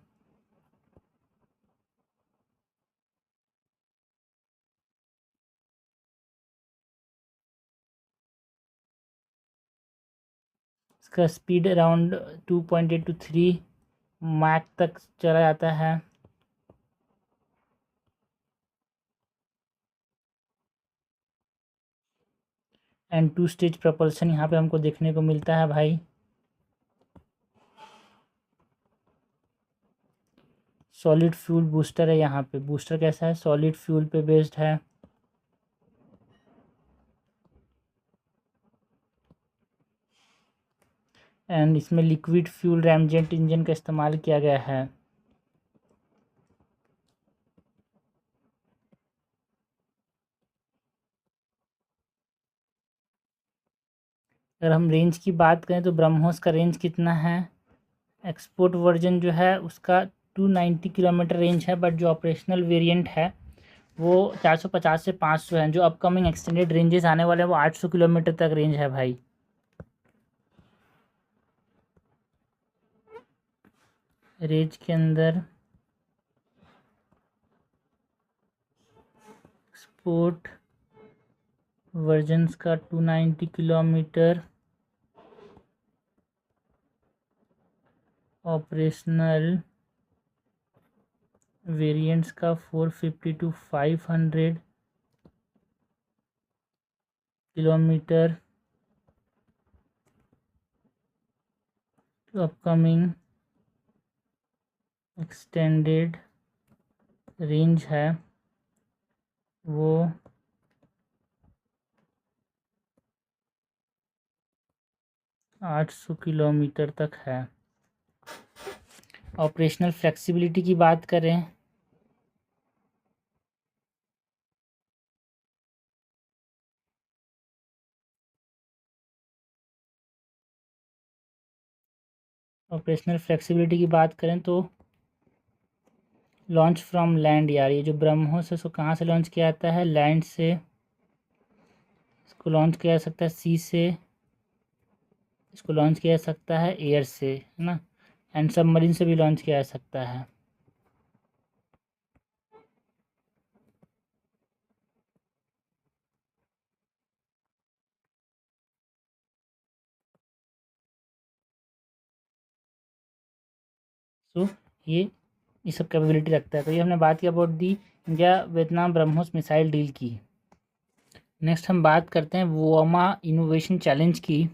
इसका स्पीड अराउंड 2.8 to 3 मैक तक चला जाता है। एंड 2 स्टेज प्रपल्शन यहाँ पे हमको देखने को मिलता है भाई। सॉलिड फ्यूल बूस्टर है यहाँ पे, बूस्टर कैसा है, सॉलिड फ्यूल पे बेस्ड है। एंड इसमें लिक्विड फ्यूल रैमजेट इंजन का इस्तेमाल किया गया है। अगर हम रेंज की बात करें तो ब्रह्मोस का रेंज कितना है, एक्सपोर्ट वर्जन जो है उसका 290 किलोमीटर रेंज है, बट जो ऑपरेशनल वेरिएंट है वो 450 से 500 है। जो अपकमिंग एक्सटेंडेड रेंजेस आने वाले हैं वो 800 किलोमीटर तक रेंज है भाई। रेंज के अंदर एक्सपोर्ट वर्जन्स का 290 किलोमीटर, ऑपरेशनल वेरिएंट्स का 450 to 500 kilometre. Upcoming extended range है वो 800 किलोमीटर तक है। ऑपरेशनल फ्लेक्सिबिलिटी की बात करें तो लॉन्च फ्रॉम लैंड, यार ये जो ब्रह्मोस है उसको कहाँ से लॉन्च किया जाता है, लैंड से। इसको लॉन्च किया जा सकता है सी से, इसको लॉन्च किया जा सकता है एयर से, है ना, एंड सबमरीन से भी लॉन्च किया जा सकता है। सो ये सब कैपेबिलिटी रखता है। तो ये हमने बात किया about the India Vietnam BrahMos missile deal की। नेक्स्ट हम बात करते हैं वोमा इनोवेशन चैलेंज की।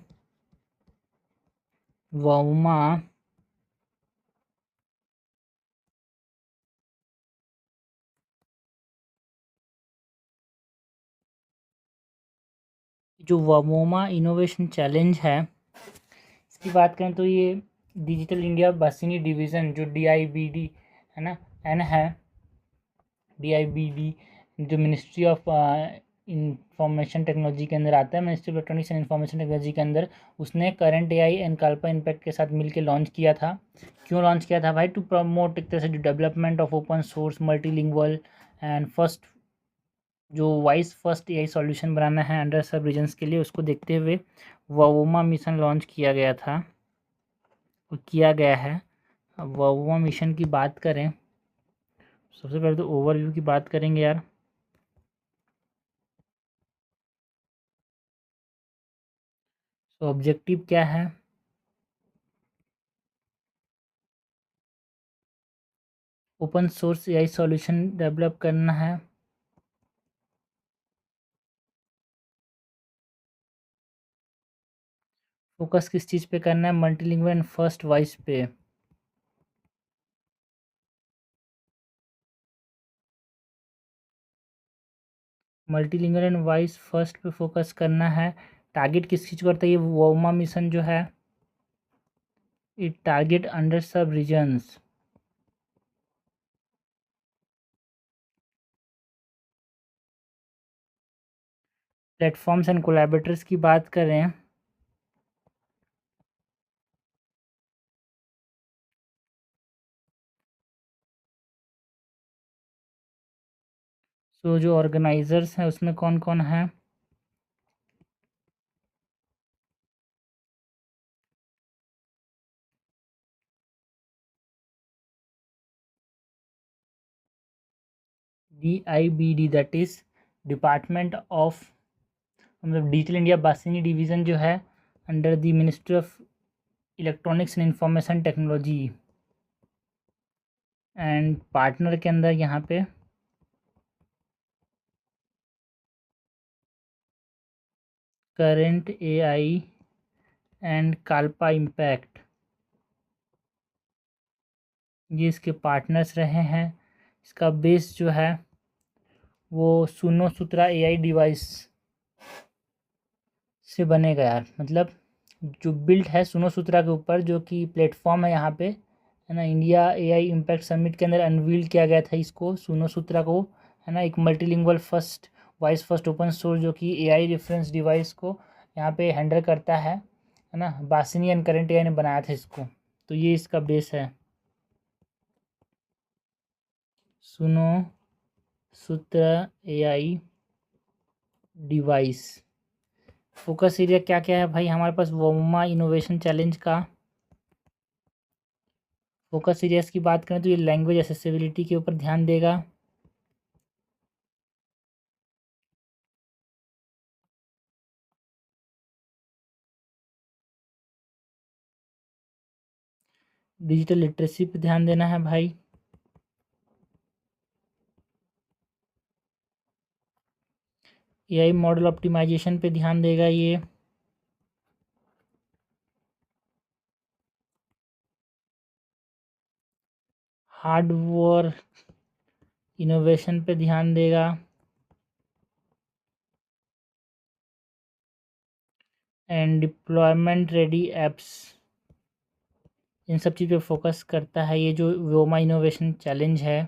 वोमा जो वोमा इनोवेशन चैलेंज है इसकी बात करें तो ये डिजिटल इंडिया बसिनी डिवीज़न जो DIBD है ना, एन है, DIBD जो मिनिस्ट्री ऑफ इंफॉर्मेशन टेक्नोलॉजी के अंदर आता है, ministry of electronics and information technology के अंदर। उसने current AI and Kalpa impact के साथ मिलकर लॉन्च किया था। क्यों लॉन्च किया था भाई? टू प्रमोट एक तरह से development of open source multilingual and first जो वाइस फर्स्ट एआई सॉल्यूशन बनाना है अंडर सब रीजन्स के लिए, उसको देखते हुए ववोमा मिशन लॉन्च किया गया था और किया गया है। अब ववोमा मिशन की बात करें, सबसे पहले तो ओवरव्यू की बात करेंगे यार। तो ऑब्जेक्टिव क्या है? Open source AI solution develop करना है। फोकस किस चीज़ पे करना है? मल्टीलिंगुअल एंड फर्स्ट वॉइस पे। मल्टीलिंगुअल एंड वॉइस फर्स्ट पे फोकस करना है। टारगेट किस चीज़ को करता है ये वोमा मिशन जो है? It target under sub regions. Platforms and collaborators की बात करें तो जो ऑर्गेनाइजर्स हैं उसमें कौन कौन है? DIBD that is department of, मतलब डिजिटल इंडिया बासिनी डिवीज़न जो है under the ministry of electronics and information technology. And partner के अंदर यहाँ पे current AI and Kalpa impact, ये इसके पार्टनर्स रहे हैं। इसका बेस जो है वो सुनो सूत्रा एआई डिवाइस से बनेगा यार। मतलब जो बिल्ट है सुनो सूत्रा के ऊपर, जो कि प्लेटफॉर्म है यहाँ पे, है ना। इंडिया एआई इम्पैक्ट समिट के अंदर अनवील किया गया था इसको, सुनो सूत्रा को, है ना। एक multilingual first voice first open source जो कि एआई रेफरेंस डिवाइस को यहाँ पे हैंडल करता है ना। बासिनी एंड करंट एआई ने बनाया था इसको, तो ये इसका बेस है सुनो सूत्रा एआई डिवाइस। फोकस एरिया क्या क्या है भाई हमारे पास? वोमा इनोवेशन चैलेंज का फोकस एरियाज की बात करें तो ये लैंग्वेज एसेसिबिलिटी के ऊपर ध्यान देगा। डिजिटल लिटरेसी पे ध्यान देना है भाई। एआई मॉडल ऑप्टिमाइजेशन पे ध्यान देगा ये। हार्डवेयर इनोवेशन पे ध्यान देगा। एंड डिप्लॉयमेंट रेडी एप्स, इन सब चीज़ पे फोकस करता है ये जो वोमा इनोवेशन चैलेंज है।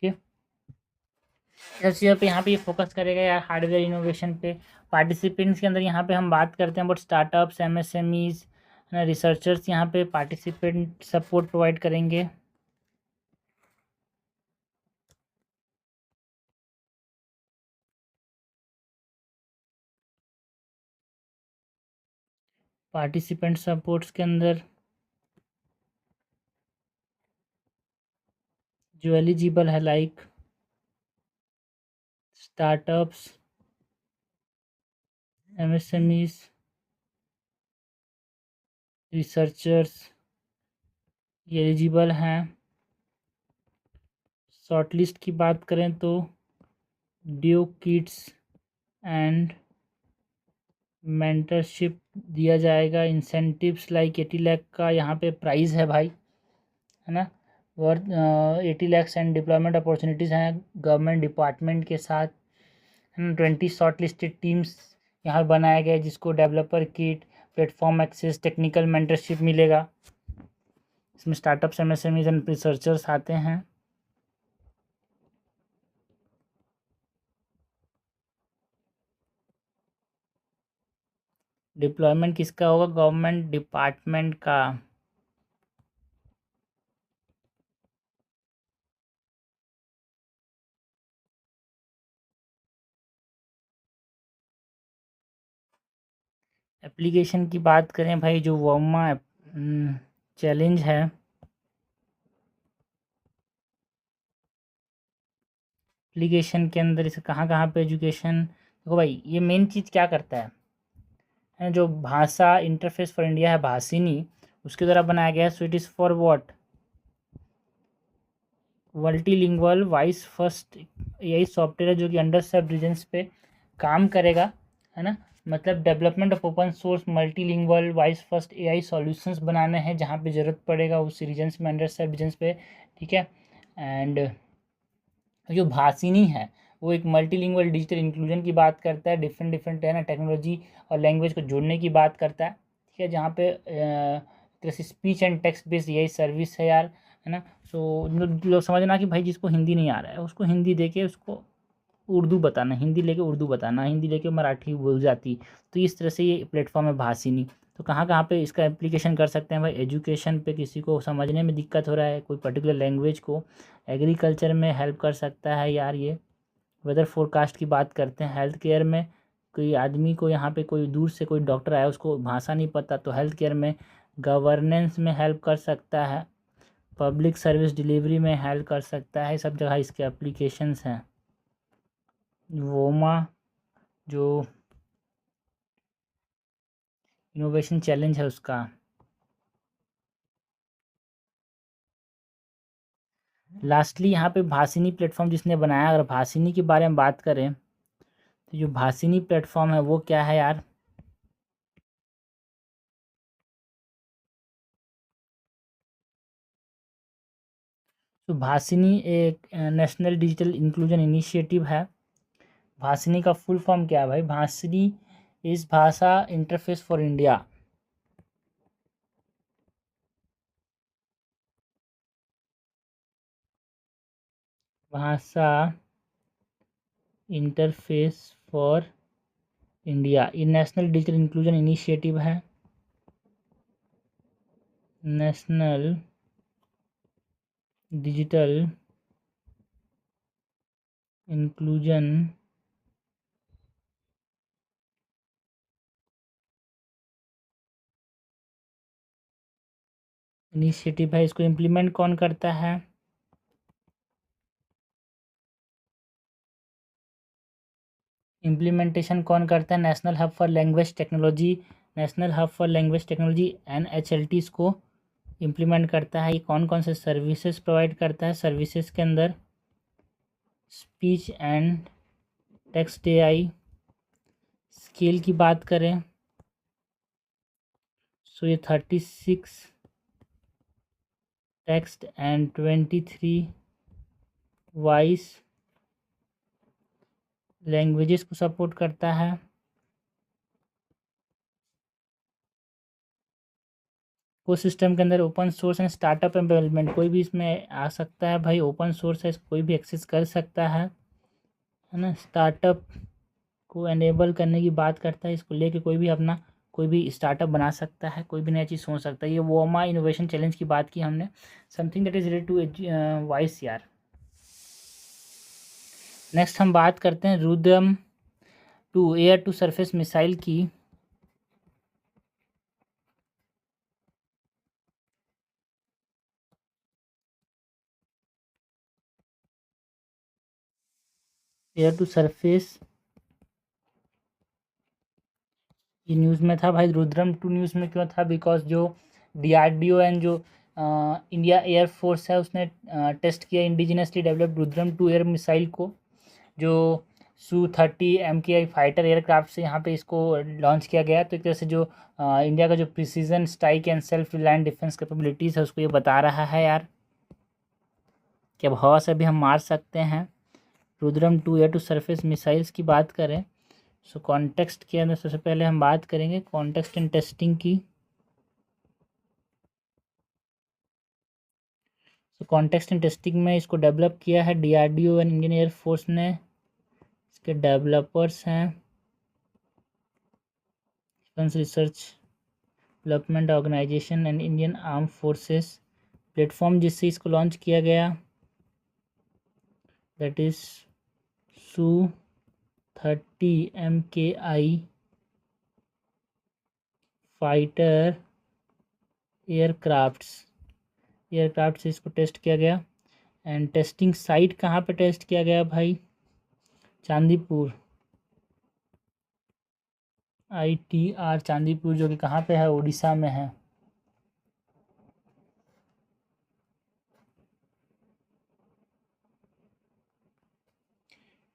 ओके, इस चीज़ पे यहाँ पे ये फोकस करेगा यार, हार्डवेयर इनोवेशन पे। पार्टिसिपेंट्स के अंदर यहाँ पे हम बात करते हैं बट स्टार्टअप्स, एमएसएमईज, है ना, रिसर्चर्स यहाँ पे पार्टिसिपेंट सपोर्ट प्रोवाइड करेंगे। पार्टिसिपेंट सपोर्ट्स के अंदर जो एलिजिबल है लाइक स्टार्टअप्स, एमएसएमईज, रिसर्चर्स, ये एलिजिबल हैं। शॉर्टलिस्ट की बात करें तो ड्यू किट्स एंड मेंटरशिप दिया जाएगा। इंसेंटिव्स लाइक 80 लाख का यहाँ पे प्राइज़ है भाई, है ना। Worth 80 lakhs and deployment opportunities हैं गवर्नमेंट डिपार्टमेंट के साथ, है ना। 20 शॉर्ट लिस्टेड टीम्स यहाँ बनाया गया है जिसको developer kit, platform access, technical mentorship मिलेगा। इसमें स्टार्टअप्स, एमएसएमईज एंड रिसर्चर्स आते हैं। डिप्लॉयमेंट किसका होगा? गवर्नमेंट डिपार्टमेंट का। एप्लीकेशन की बात करें भाई, जो वोमा चैलेंज है, एप्लीकेशन के अंदर इसे कहाँ कहाँ पे एजुकेशन, देखो भाई ये मेन चीज़ क्या करता है जो भाषा इंटरफेस फॉर इंडिया है भाषिनी, उसके द्वारा बनाया गया है। So it is for what? Multilingual voice first यही सॉफ्टवेयर है जो कि अंडर सर्व्ड रीजन्स पे काम करेगा, है ना। मतलब development of open source multilingual voice first AI solutions बनाने हैं जहाँ पे ज़रूरत पड़ेगा उस रीजन्स में, अंडर सर्व्ड रीजन्स पे, ठीक है। एंड जो भाषिनी है वो एक मल्टीलिंगुअल डिजिटल इंक्लूजन की बात करता है, डिफरेंट डिफरेंट है ना टेक्नोलॉजी और लैंग्वेज को जोड़ने की बात करता है, ठीक है। जहाँ पे तरह से स्पीच एंड टेक्स्ट बेस्ड यही सर्विस है यार, है ना। सो लोग समझना कि भाई जिसको हिंदी नहीं आ रहा है उसको हिंदी दे के उसको उर्दू बताना, हिंदी लेके उर्दू बताना, हिंदी लेके मराठी बोल जाती। तो इस तरह से ये प्लेटफॉर्म है भाषिनी। तो कहाँ कहाँ पे इसका एप्लीकेशन कर सकते हैं भाई? एजुकेशन पे, किसी को समझने में दिक्कत हो रहा है कोई पर्टिकुलर लैंग्वेज को, एग्रीकल्चर में हेल्प कर सकता है यार ये, वेदर फोरकास्ट की बात करते हैं, हेल्थ केयर में कोई आदमी को यहाँ पे कोई दूर से कोई डॉक्टर आया उसको भाषा नहीं पता तो हेल्थ केयर में, गवर्नेंस में हेल्प कर सकता है, पब्लिक सर्विस डिलीवरी में हेल्प कर सकता है, सब जगह इसके एप्लीकेशंस हैं। वोमा जो इनोवेशन चैलेंज है उसका। लास्टली यहाँ पे भाषिनी प्लेटफॉर्म जिसने बनाया, अगर भाषिनी के बारे में बात करें तो जो भाषिनी प्लेटफॉर्म है वो क्या है यार? तो भाषिनी एक नेशनल डिजिटल इंक्लूजन इनिशिएटिव है। भाषिनी का फुल फॉर्म क्या है भाई? भाषिनी इस भाषा इंटरफेस फॉर इंडिया। भाषा इंटरफेस फॉर इंडिया ये नेशनल डिजिटल इंक्लूजन इनिशिएटिव है। नेशनल डिजिटल इंक्लूजन इनिशिएटिव है। इसको इम्प्लीमेंट कौन करता है? इम्प्लीमेंटेशन कौन करता है? National hub for language technology, national hub for language technology NHLT इसको इम्प्लीमेंट करता है। ये कौन कौन से सर्विसेज प्रोवाइड करता है? सर्विसेज के अंदर speech and text AI। Scale की बात करें सो ये 36 टेक्स्ट एंड 23 वॉइस लैंग्वेजेस को सपोर्ट करता है। को सिस्टम के अंदर ओपन सोर्स एंड स्टार्टअप एम्पेवरमेंट, कोई भी इसमें आ सकता है भाई, ओपन सोर्स है इसको कोई भी एक्सेस कर सकता है ना। स्टार्टअप को एनेबल करने की बात करता है, इसको लेके कोई भी अपना कोई भी स्टार्टअप बना सकता है, कोई भी नया चीज़ सोच सकता है। ये वोमा इनोवेशन चैलेंज की बात की हमने, something that is related to voice यार। नेक्स्ट हम बात करते हैं Rudram to air to surface missile की। एयर टू सरफेस ये न्यूज़ में था भाई। रुद्रम टू न्यूज़ में क्यों था? बिकॉज जो DRDO एंड जो इंडिया एयरफोर्स है उसने टेस्ट किया indigenously developed Rudram 2 air missile को, जो Su-30 MKI फाइटर एयरक्राफ्ट से यहाँ पे इसको लॉन्च किया गया। तो एक तरह से जो इंडिया का जो precision strike and self reliant defence capabilities है उसको ये बता रहा है यार कि अब हवा से भी हम मार सकते हैं। Rudram 2 air to surface missiles की बात करें सो कॉन्टेक्स्ट के अंदर सबसे पहले हम बात करेंगे कॉन्टेक्स्ट एंड टेस्टिंग की। सो कॉन्टेक्स्ट एंड टेस्टिंग में इसको डेवलप किया है DRDO एंड इंडियन एयरफोर्स ने। इसके डेवलपर्स हैं defence research development organisation and Indian arm forces. Platform जिससे इसको लॉन्च किया गया that is Su-30 MKI fighter aircraft से इसको टेस्ट किया गया। एंड टेस्टिंग साइट कहाँ पे टेस्ट किया गया भाई? चांदीपुर, ITR चांदीपुर, जो कि कहाँ पे है? उड़ीसा में है।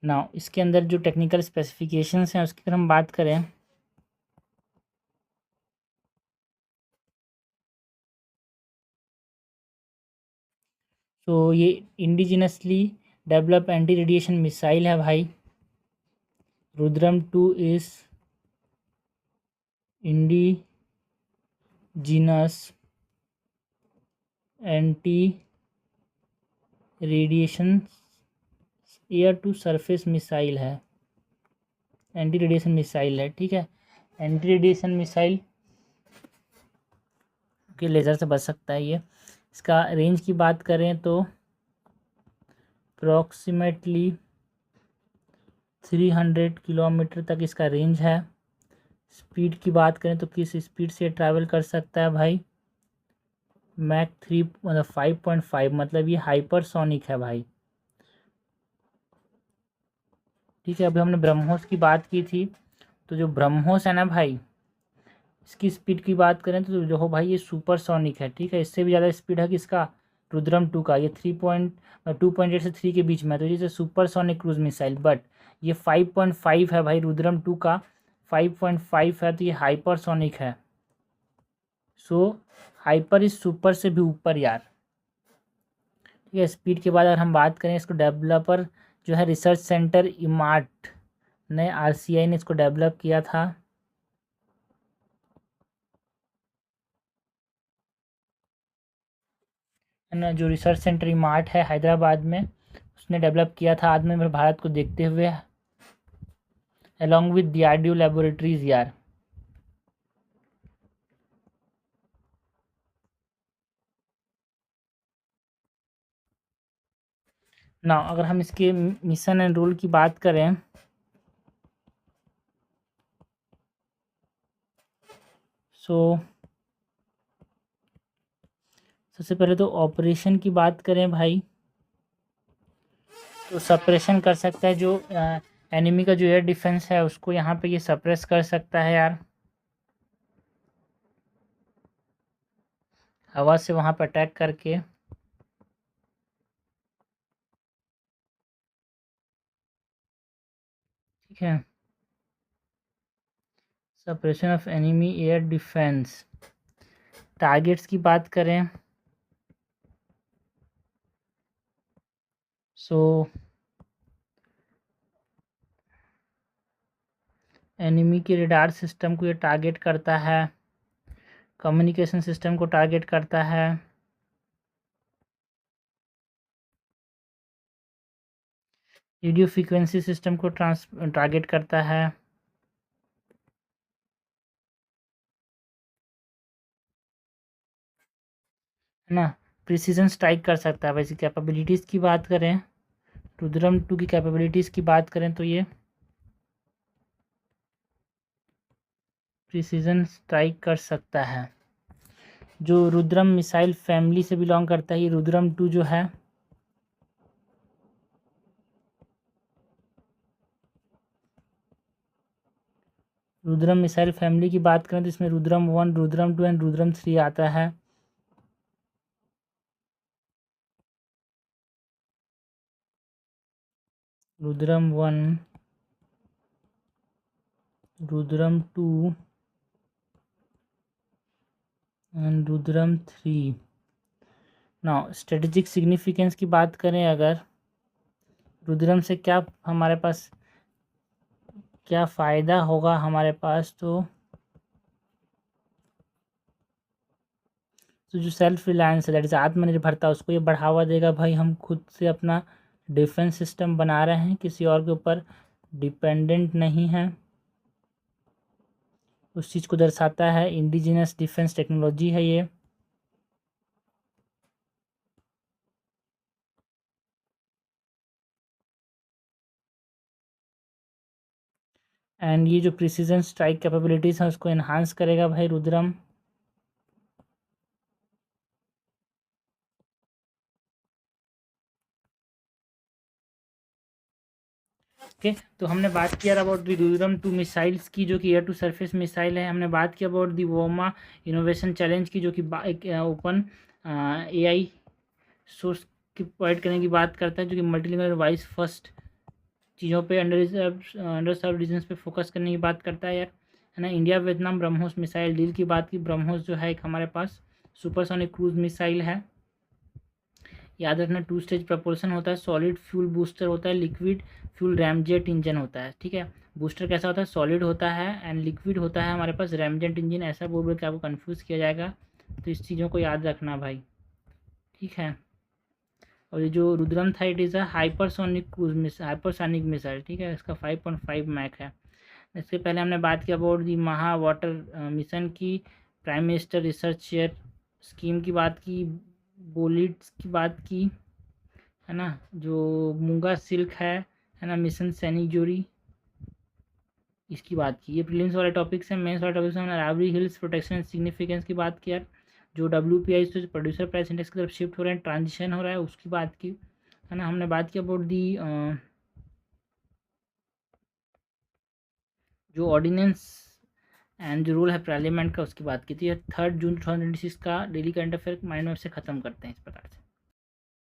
नाउ इसके अंदर जो टेक्निकल स्पेसिफिकेशंस हैं उसकी अगर हम बात करें तो ये indigenously develop anti radiation missile है भाई। Rudram 2 is indigenous anti radiation air to surface missile है, एंटी रेडिएशन मिसाइल है। ठीक है, एंटी रेडिएशन मिसाइल के लेज़र से बच सकता है ये। इसका रेंज की बात करें तो अप्रॉक्सीमेटली 300 किलोमीटर तक इसका रेंज है। स्पीड की बात करें तो किस स्पीड से ट्रैवल कर सकता है भाई? मैक 3 मतलब 5.5, मतलब ये हाइपरसोनिक है भाई। ठीक है, अभी हमने ब्रह्मोस की बात की थी, तो जो ब्रह्मोस है ना भाई, इसकी स्पीड की बात करें तो जो हो भाई ये सुपरसोनिक है। ठीक है, इससे भी ज़्यादा स्पीड है किसका? रुद्रम 2 का। ये 2.8 से 3 के बीच में है, तो ये सुपरसोनिक क्रूज मिसाइल। बट ये 5.5 है भाई, रुद्रम 2 का 5.5 है, तो ये हाइपरसोनिक है। सो हाइपर इस सुपर से भी ऊपर यार। ठीक है, स्पीड के बाद अगर हम बात करें, इसको डेवलपर जो है रिसर्च सेंटर इमार्ट ने, RCI ने इसको डेवलप किया था। ना जो रिसर्च सेंटर इमार्ट है हैदराबाद में, उसने डेवलप किया था आत्मनिर्भर भारत को देखते हुए, अलॉन्ग विद DRDO लेबोरेटरीज यार। ना अगर हम इसके मिशन एंड रोल की बात करें सो सबसे पहले तो ऑपरेशन की बात करें भाई, तो सप्रेशन कर सकता है। जो एनिमी का जो एयर डिफेंस है उसको यहाँ पे ये सप्रेस कर सकता है यार, हवा से वहाँ पर अटैक करके। ठीक है, suppression of enemy air defence. Targets की बात करें सो एनिमी के रडार सिस्टम को ये टारगेट करता है, कम्युनिकेशन सिस्टम को टारगेट करता है, रेडियो फ्रीक्वेंसी सिस्टम को टारगेट करता है ना। प्रिसीजन स्ट्राइक कर सकता है। वैसे कैपेबिलिटीज़ की बात करें, रुद्रम 2 की कैपेबिलिटीज़ की बात करें तो ये प्रिसीजन स्ट्राइक कर सकता है। जो रुद्रम मिसाइल फैमिली से बिलोंग करता है ये रुद्रम 2 जो है, रुद्रम मिसाइल फैमिली की बात करें तो इसमें रुद्रम 1, रुद्रम 2 एंड रुद्रम 3 आता है। Rudram 1, Rudram 2 and Rudram 3। Now strategic significance की बात करें अगर, रुद्रम से क्या हमारे पास क्या फ़ायदा होगा हमारे पास, तो तो जो सेल्फ रिलायंस है, दैट इज़ आत्मनिर्भरता, उसको ये बढ़ावा देगा भाई। हम खुद से अपना डिफेंस सिस्टम बना रहे हैं, किसी और के ऊपर डिपेंडेंट नहीं है, उस चीज़ को दर्शाता है। इंडिजिनस डिफेंस टेक्नोलॉजी है ये। एंड ये जो प्रिसीजन स्ट्राइक कैपेबिलिटीज़ हैं उसको इन्हांस करेगा भाई रुद्रम। ओके, तो हमने बात किया अबाउट दी रुद्रम 2 मिसाइल्स की, जो कि एयर टू सरफेस मिसाइल है। हमने बात की अबाउट दी वोमा इनोवेशन चैलेंज की, जो कि एक ओपन AI सोर्स की प्रोवाइड करने की बात करता है, जो कि मल्टीलिंगुअल वाइस फर्स्ट चीज़ों पे अंडर सर्व रीजन्स पे फोकस करने की बात करता है यार, है ना। India Vietnam BrahMos missile deal की बात की। ब्रह्मोस जो है एक हमारे पास सुपरसोनिक क्रूज मिसाइल है। याद रखना 2 स्टेज प्रपोल्सन होता है, सॉलिड फ्यूल बूस्टर होता है, लिक्विड फ्यूल रैमजेट इंजन होता है, ठीक है। बूस्टर कैसा होता है, सॉलिड होता है, एंड लिक्विड होता है हमारे पास रैमजेट इंजन। ऐसा बोल बोल के आपको कन्फ्यूज़ किया जाएगा, तो इस चीज़ों को याद रखना भाई, ठीक है। और ये जो रुद्रम था, it is a hypersonic missile, ठीक है। इसका 5.5 मैक है। इसके पहले हमने बात की अबाउट दी महा वाटर मिशन की, prime minister research share scheme की बात की, बोलिट्स की बात की, है ना। जो मूंगा सिल्क है ना, मिशन सैनिक इसकी बात की। ये प्रीलिम्स वाले टॉपिक्स हैं। मेंस वाले टॉपिक्स में हमने राबरी हिल्स प्रोटेक्शन एंड सिग्निफिकेंस की बात की यार, जो WPI से प्रोड्यूसर प्राइस इंडेक्स की तरफ शिफ्ट हो रहे हैं, ट्रांजिशन हो रहा है, उसकी बात की, है ना। हमने बात की अबाउट दी जो ऑर्डिनेंस एंड जो रूल है पार्लियामेंट का, उसकी बात की थी। 3 जून 2026 का daily current affair mind map से ख़त्म करते हैं इस प्रकार से।